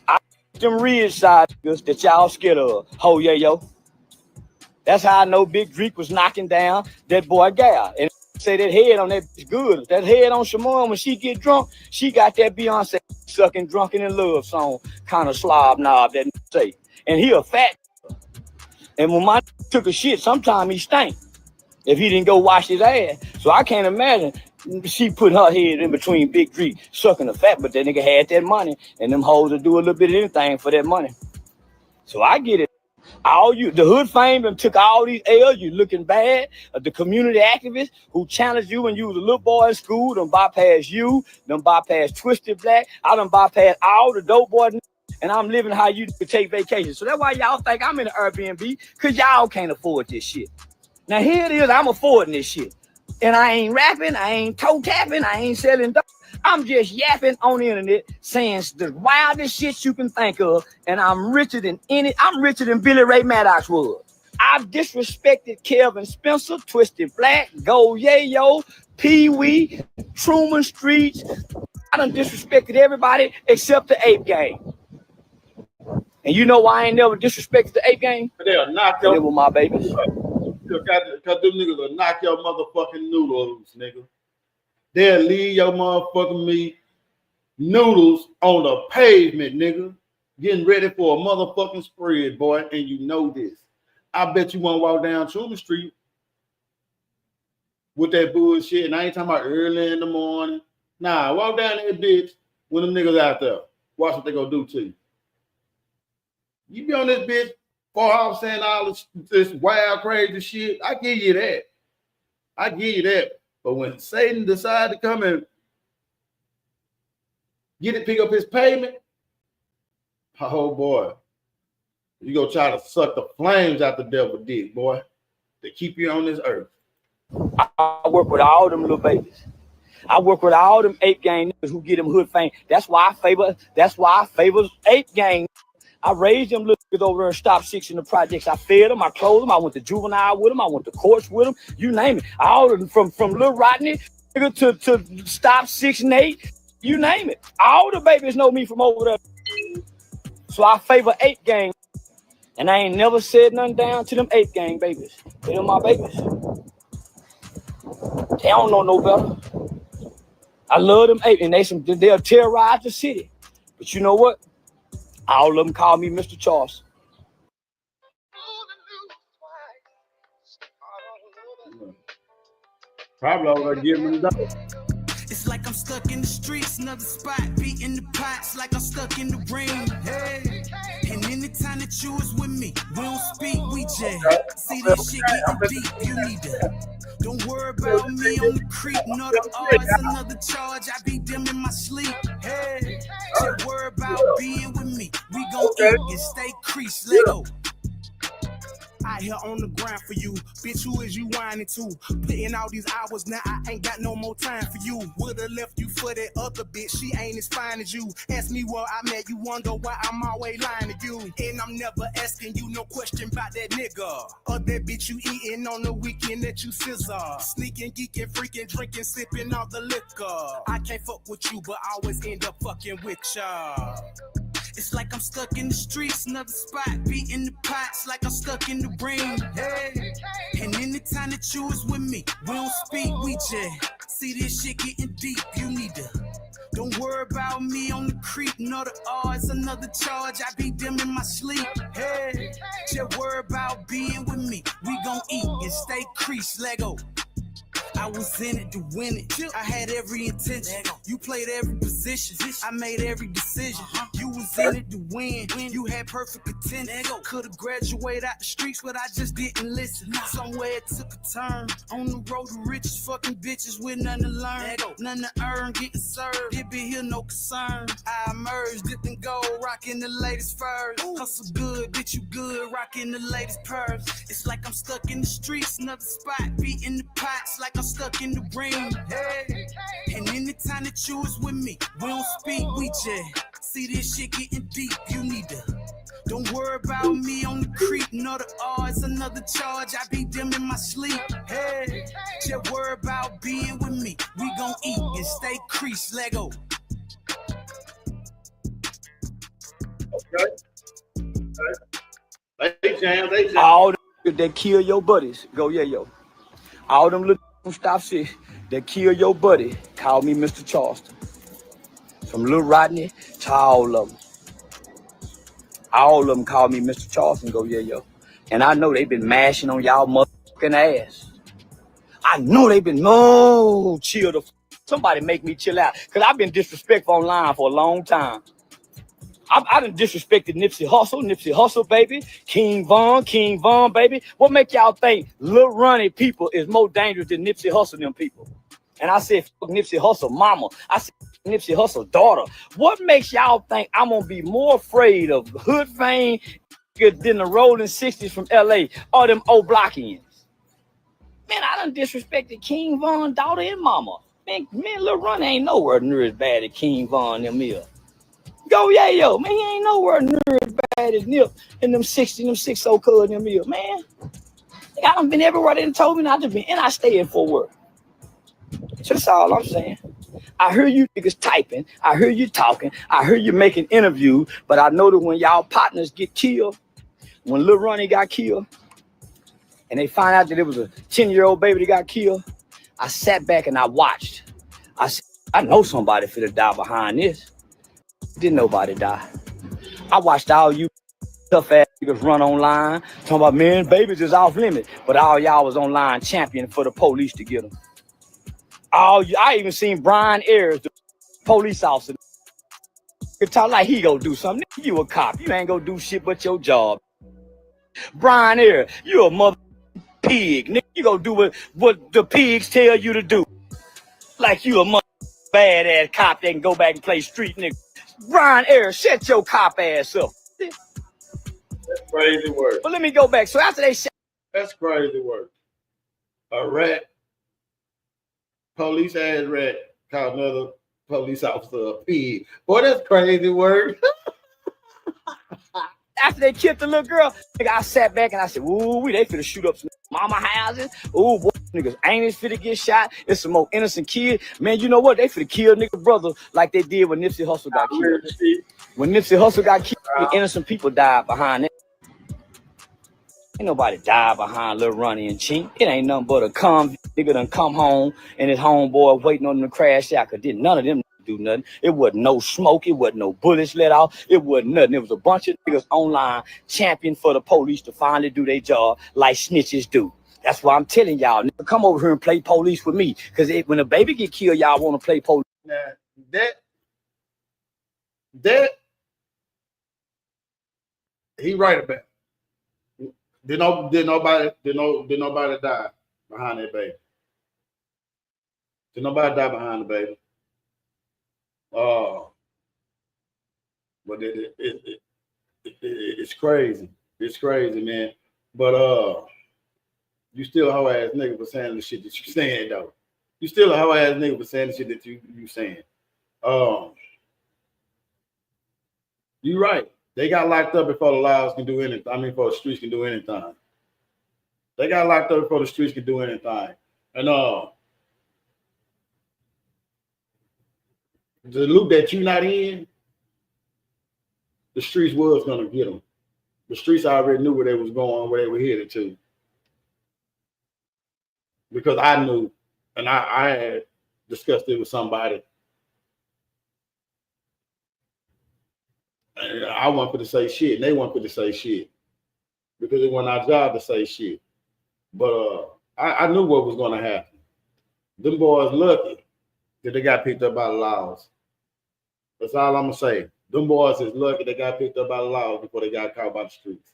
I fuck with them ridge side that y'all scared of. Ho yeah yo. That's how I know Big Dreek was knocking down that boy Gal. And say that head on that bitch good. That head on Shimon, when she get drunk, she got that Beyonce sucking drunken in love song kind of slob knob that say. And he a fat. And when my took a shit, sometimes he stank if he didn't go wash his ass. So I can't imagine she put her head in between Big Dreek sucking the fat, but that nigga had that money and them hoes to do a little bit of anything for that money. So I get it. The hood fame and took all these L's, you looking bad. The community activists who challenged you when you was a little boy in school, done bypass you, done bypass Twisted Black. I done bypass all the dope boys, and I'm living how you could take vacation. So that's why y'all think I'm in an Airbnb, because y'all can't afford this shit. Now here it is, I'm affording this shit. And I ain't rapping, I ain't toe tapping, I ain't selling dope. I'm just yapping on the internet, saying the wildest shit you can think of, and I'm richer than Billy Ray Maddox was. I've disrespected Kelvin Spencer, Twisted Black, Go Yayo, Pee-wee, Truman Streets. I done disrespected everybody except the Ape Gang. And you know why I ain't never disrespected the Ape Gang? They'll knock your... They were my babies. Because them niggas will knock your motherfucking noodles, nigga. They'll leave your motherfucking meat noodles on the pavement, nigga. Getting ready for a motherfucking spread, boy. And you know this. I bet you won't walk down Truman Street with that bullshit. And I ain't talking about early in the morning. Nah, walk down that bitch when them niggas out there. Watch what they gonna do to you. You be on this bitch far off saying all this wild, crazy shit. I give you that. But when Satan decided to come and pick up his payment, oh boy, you gonna try to suck the flames out the devil's dick, boy, to keep you on this earth. I work with all them little babies. I work with all them Ape Gang niggas who get them hood fame. That's why I favor Ape Gang. I raised them little niggas over there and Stop 6 in the projects. I fed them, I clothed them, I went to juvenile with them, I went to courts with them, you name it. All of them, from Lil Rodney to Stop 6 and 8, you name it. All the babies know me from over there. So I favor Ape Gang. And I ain't never said nothing down to them Ape Gang babies. They're my babies. They don't know no better. I love them Ape, and they'll terrorize the city. But you know what? All of them call me Mr. Charles. Probably over there giving them dope. It's like I'm stuck in the streets, another spot, beating the pots like I'm stuck in the ring. Hey, and anytime that you is with me, we don't speak, we just see this shit getting deep. You need to. Don't worry about me on the creek, nor the odds, another charge. I beat them in my sleep. Hey, just worry about being with me. We gon' eat and stay creased. Let go. I here on the grind for you. Bitch, who is you whining to? Putting all these hours, now I ain't got no more time for you. Would've left you for that other bitch, she ain't as fine as you. Ask me where I met, you wonder why I'm always lying to you. And I'm never asking you no question about that nigga or that bitch you eating on the weekend that you scissor. Sneaking, geeking, freaking, drinking, sipping all the liquor. I can't fuck with you, but I always end up fucking with ya. It's like I'm stuck in the streets, another spot, beating the pots like I'm stuck in the ring. Hey, and anytime that you is with me, we don't speak, we just see this shit getting deep. You need to. Don't worry about me on the creek, nor the odds, another charge. I beat them in my sleep. Hey, just worry about being with me. We gon' eat and stay creased. Lego. I was in it to win it. I had every intention. You played every position. I made every decision. You was in it to win. You had perfect potential. Could've graduated out the streets, but I just didn't listen. Somewhere it took a turn. On the road to riches, fucking bitches with nothing to learn. Nothing to earn, getting served. It be here, no concern. I emerged, dipped in gold, rocking the latest furs. Hustle good, bitch, you good, rocking the latest purse. It's like I'm stuck in the streets, another spot, beating the pots like I'm stuck in the ring. Hey, and anytime that you is with me, we don't speak, we just see this shit getting deep. You need to. Don't worry about me on the creek, nor the odds, another charge. I beat them in my sleep. Hey, just worry about being with me. We gon' eat and stay creased. Lego. They all them that kill your buddies, go yeah yo. All them little stop shit that kill your buddy, call me Mr. Charleston. From Lil Rodney to all of them. All of them call me Mr. Charleston, go yeah yo. And I know they been mashing on y'all motherfucking ass. I know they been, no, chill the somebody make me chill out. Cause I've been disrespectful online for a long time. I done disrespected Nipsey Hussle, baby. King Von, baby. What make y'all think Lil Ronnie people is more dangerous than Nipsey Hussle them people? And I said, fuck Nipsey Hussle mama. I said, Nipsey Hussle daughter. What makes y'all think I'm gonna be more afraid of hood fame than the rolling 60s from LA or them old block-ins? Man, I done disrespected King Von daughter and mama. Man, Lil Ronnie ain't nowhere near as bad as King Von them here. Go yeah yo, man, he ain't nowhere near as bad as Nip and them 60, them 6-0 cuz them here, man. I done been everywhere they done told me not to be, and I stay in Fort Worth. So that's all I'm saying. I hear you niggas typing, I hear you talking, I hear you making interviews, but I know that when y'all partners get killed, when Lil Ronnie got killed, and they find out that it was a 10-year-old baby that got killed, I sat back and I watched. I said, I know somebody finna die behind this. Didn't nobody die. I watched all you tough ass niggas run online talking about, man, babies is off limit, but all y'all was online championing for the police to get them. I even seen Brian Ayers, the police officer, could talk like he go do something. You a cop, you ain't gonna do shit but your job. Brian Ayers, you a mother pig, nigga. You gonna do what the pigs tell you to do. Like you a mother badass cop that can go back and play street, nigga. Brian Ayers, shut your cop ass up. That's crazy work. But let me go back. So after they shot, that's crazy work. A rat, police ass rat, called another police officer a pig. Boy, that's crazy work. After they killed the little girl, nigga, I sat back and I said, ooh, they finna shoot up some mama houses. Ooh, boy, niggas ain't this finna get shot. It's some more innocent kid. Man, you know what? They finna kill nigga brother like they did when Nipsey Hussle got killed. When Nipsey Hussle got killed, innocent people died behind it. Ain't nobody died behind Lil Ronnie and Chink. It ain't nothing but a nigga done come home and his homeboy waiting on them to crash out. Cause didn't none of them do nothing. It wasn't no smoke. It wasn't no bullets let off. It wasn't nothing. It was a bunch of niggas online champion for the police to finally do their job like snitches do. That's why I'm telling y'all, nigga, come over here and play police with me. Because when a baby get killed, y'all want to play police. Now, that he right about. Did nobody die behind that baby? Did nobody die behind the baby? But it's crazy. It's crazy, man. But you still a hoe ass nigga for saying the shit that you saying though. You still a hoe ass nigga for saying the shit that you saying. You right. They got locked up before the laws can do anything. I mean, before the streets can do anything. They got locked up before the streets can do anything. And the loop that you not in, the streets was gonna get them. The streets already knew where they was going, where they were headed to. Because I knew, and I had discussed it with somebody. And I wasn't for to say shit, and they weren't for to say shit. Because it wasn't our job to say shit. But I knew what was gonna happen. Them boys lucky that they got picked up by the laws. That's all I'm gonna say. Them boys is lucky they got picked up by the laws before they got caught by the streets.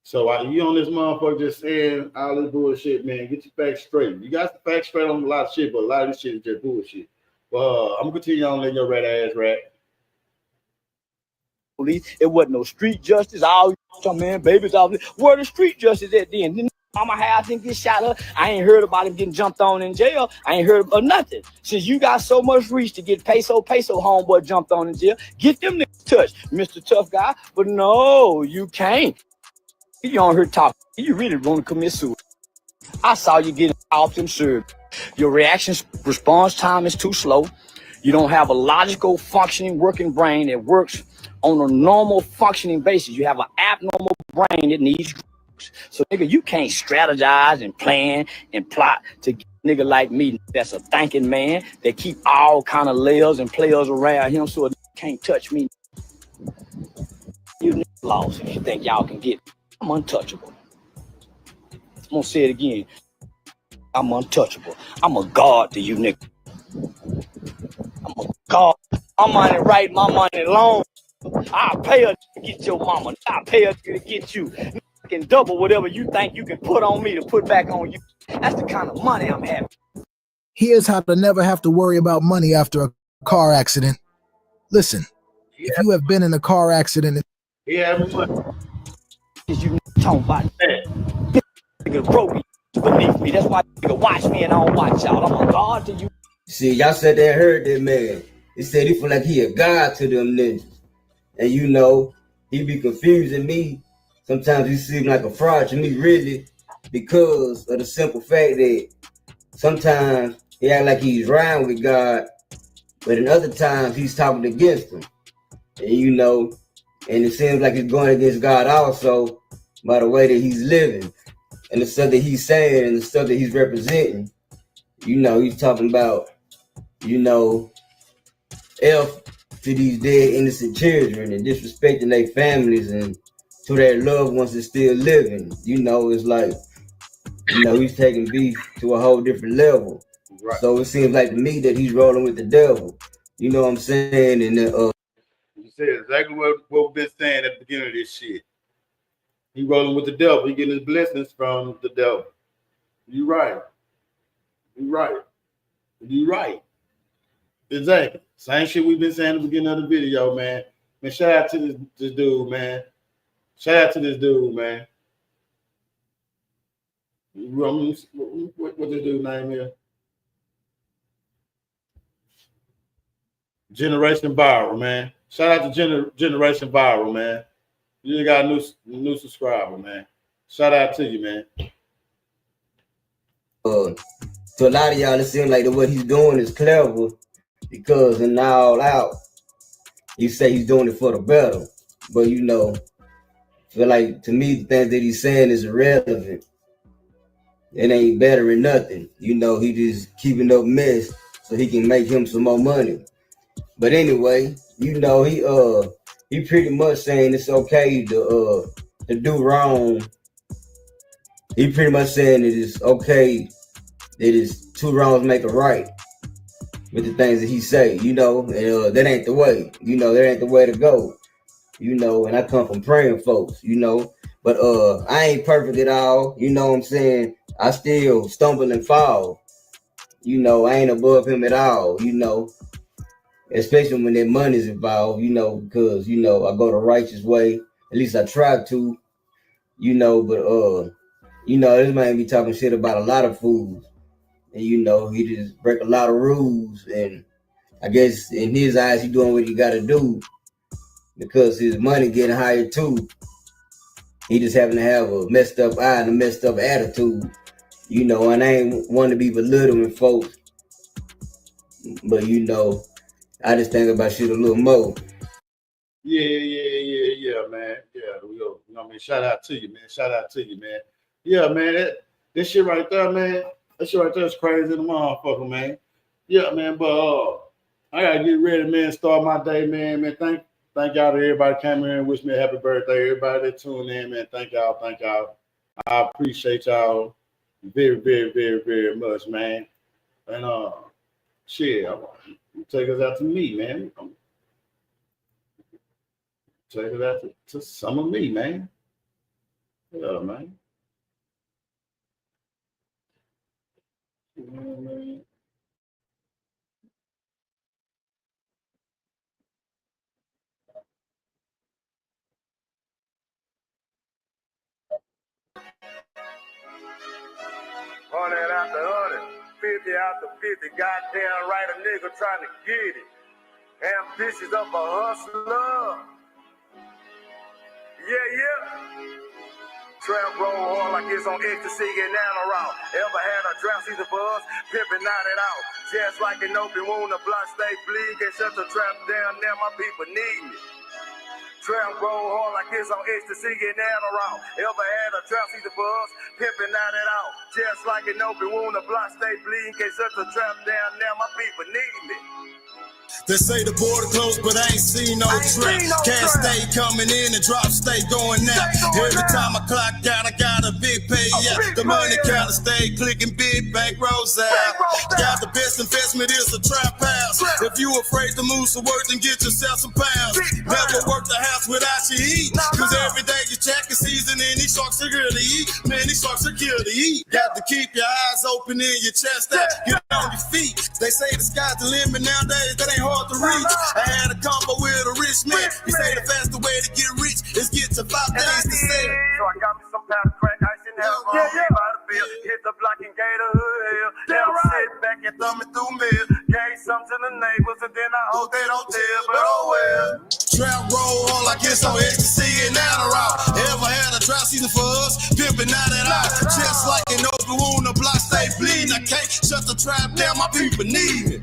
So you on this motherfucker just saying all this bullshit, man. Get your facts straight. You got the facts straight on a lot of shit, but a lot of this shit is just bullshit. Well, I'm gonna continue on letting your red ass rat. It wasn't no street justice. All you man, babies out there. Where the street justice at then? Didn't mama house didn't get shot up. I ain't heard about him getting jumped on in jail. I ain't heard of nothing. Since you got so much reach to get peso homeboy jumped on in jail, get them niggas touched, Mr. Tough Guy. But no, you can't. You on here talking. You really want to commit suicide. I saw you getting off them served. Your response time is too slow. You don't have a logical, functioning, working brain that works on a normal functioning basis. You have an abnormal brain that needs drugs. So, nigga, you can't strategize and plan and plot to get a nigga like me that's a thinking man that keep all kind of layers and players around him so it can't touch me. You niggas lost if you think y'all can get me. I'm untouchable. I'm gonna say it again. I'm untouchable. I'm a god to you niggas. I'm a god. My money right, my money long. I'll pay her to get your mama. I'll pay her to get you. I can double whatever you think you can put on me to put back on you. That's the kind of money I'm having. Here's how to never have to worry about money after a car accident. Listen, if you have been in a car accident, You talking about that? Nigga broke me beneath me. That's why nigga watch me and I don't watch y'all. I'm a god to you. See, y'all said they heard that man. He said he feel like he a god to them niggas. And you know, he be confusing me. Sometimes he seem like a fraud to me, really, because of the simple fact that sometimes he act like he's riding with God, but in other times he's talking against him. And you know, and it seems like he's going against God also by the way that he's living and the stuff that he's saying and the stuff that he's representing. You know, he's talking about, you know, F to these dead innocent children and disrespecting their families and to their loved ones that's still living. You know, it's like, you know, he's taking beef to a whole different level. Right. So it seems like to me that he's rolling with the devil. You know what I'm saying? And you said exactly what we've been saying at the beginning of this shit. He rolling with the devil. He getting his blessings from the devil. You right. You right. You right. Exactly. Same shit we've been saying at the beginning of the video, man. Man, shout out to this dude, man. Shout out to this dude, man. What this dude's name is? Generation Viral, man. Shout out to Generation Viral, man. You got a new subscriber, man. Shout out to you, man. To a lot of y'all, it seems like what he's doing is clever because in All Out, you say he's doing it for the better. But you know, feel like to me, the things that he's saying is irrelevant. It ain't better than nothing. You know, he just keeping up mess so he can make him some more money. But anyway, you know, he pretty much saying it's okay to do wrong he pretty much saying it is okay, it is 2 wrongs make a right with the things that he say, and that ain't the way, that ain't the way to go, and I come from praying folks, but I ain't perfect at all, you know what I'm saying? I still stumble and fall, I ain't above him at all, especially when that money's involved, because, I go the righteous way, at least I try to, but this man be talking shit about a lot of fools, and he just break a lot of rules, and I guess in his eyes he doing what he got to do because his money getting higher too. He just happen to have a messed up eye and a messed up attitude, and I ain't want to be belittling folks, but I just think about shit a little more. Yeah, man. Yeah, I mean, shout out to you, man. Shout out to you, man. Yeah, man. This shit right there, man. That shit right there is crazy in the motherfucker, man. Yeah, man. But I gotta get ready, man. Start my day, man. Man, thank y'all to everybody came in and wish me a happy birthday. Everybody that tuned in, man. Thank y'all. I appreciate y'all very, very, very, very much, man. And shit, take us out to me, man. Take it out to some of me, man. Yeah, man. Hundred after 100, 50 after 50. Goddamn right, a nigga trying to get it. Ambitious of a hustler. Yeah. Trap roll hard like it's on ecstasy and Adderall. Ever had a drought season for us? Pimpin' not it out. Just like an open wound, the block stay bleed. Can't shut the trap down, now my people need me. Trap roll hard like it's on ecstasy and Adderall. Ever had a drought season for us? Pimpin' not it out. Just like an open wound, the block stay bleed. Can't shut the trap down, now my people need me. They say the border closed, but I ain't seen no trap. Cash stay coming in and drop stay going out. Every time I clock out, I got a big pay out. The money counter stay clicking, big bank rolls out. Got the best investment is a trap house. If you afraid to move some work, then get yourself some pounds. Never work the house without you eat. Cause every day your jacket season and these sharks are here to eat. Man, these sharks are here to eat. Got to keep your eyes open and your chest out. Get on your feet. They say the sky's the limit nowadays. That ain't hard to reach. I had a combo with a rich man. He say the faster way to get rich is get to 5 days to sell. So I got me some pound of crack, ice and hell. By the bill, hit the block and gate the hood hill. Now sit back and thumb it through mill. Gave some to the neighbors and then I hope they don't tell, but oh well. Trap roll on like it's on ecstasy and Adderall. Ever had a drought season for us? Pimpin' not at all. Just like an open wound, the block stay bleeding. I can't shut the trap down, my people need it.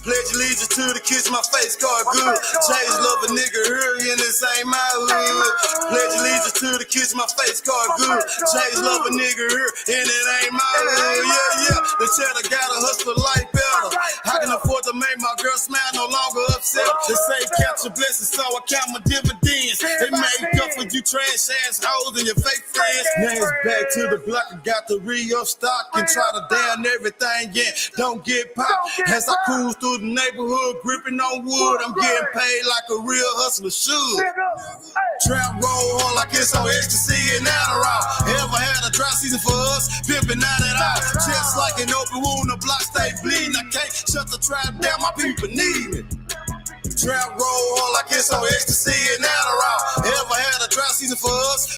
Pledge allegiance to the kiss, my face card good. Change love a nigga here and this ain't my hood. Pledge allegiance to the kiss, my face card good. Change love a nigga here and it ain't my hood. Yeah. The cheddar gotta hustle life better. I can afford to make my girl smile, no longer upset. They say count your blessings, so I count my dividends. They make up for you trash ass hoes and your fake friends. Now it's back to the block, I got to re-up stock and try to down everything. Yeah, don't get popped as I cruise through the neighborhood, gripping on wood. I'm getting paid like a real hustler should. Trap roll hard like it's on ecstasy and Adderall. Ever had a dry season for us? Pimpin' not at all. Just like an open wound, the block stay bleeding. I can't shut the trap down, my people need me. Trap roll hard like it's on ecstasy and Adderall. Ever had a dry season for us?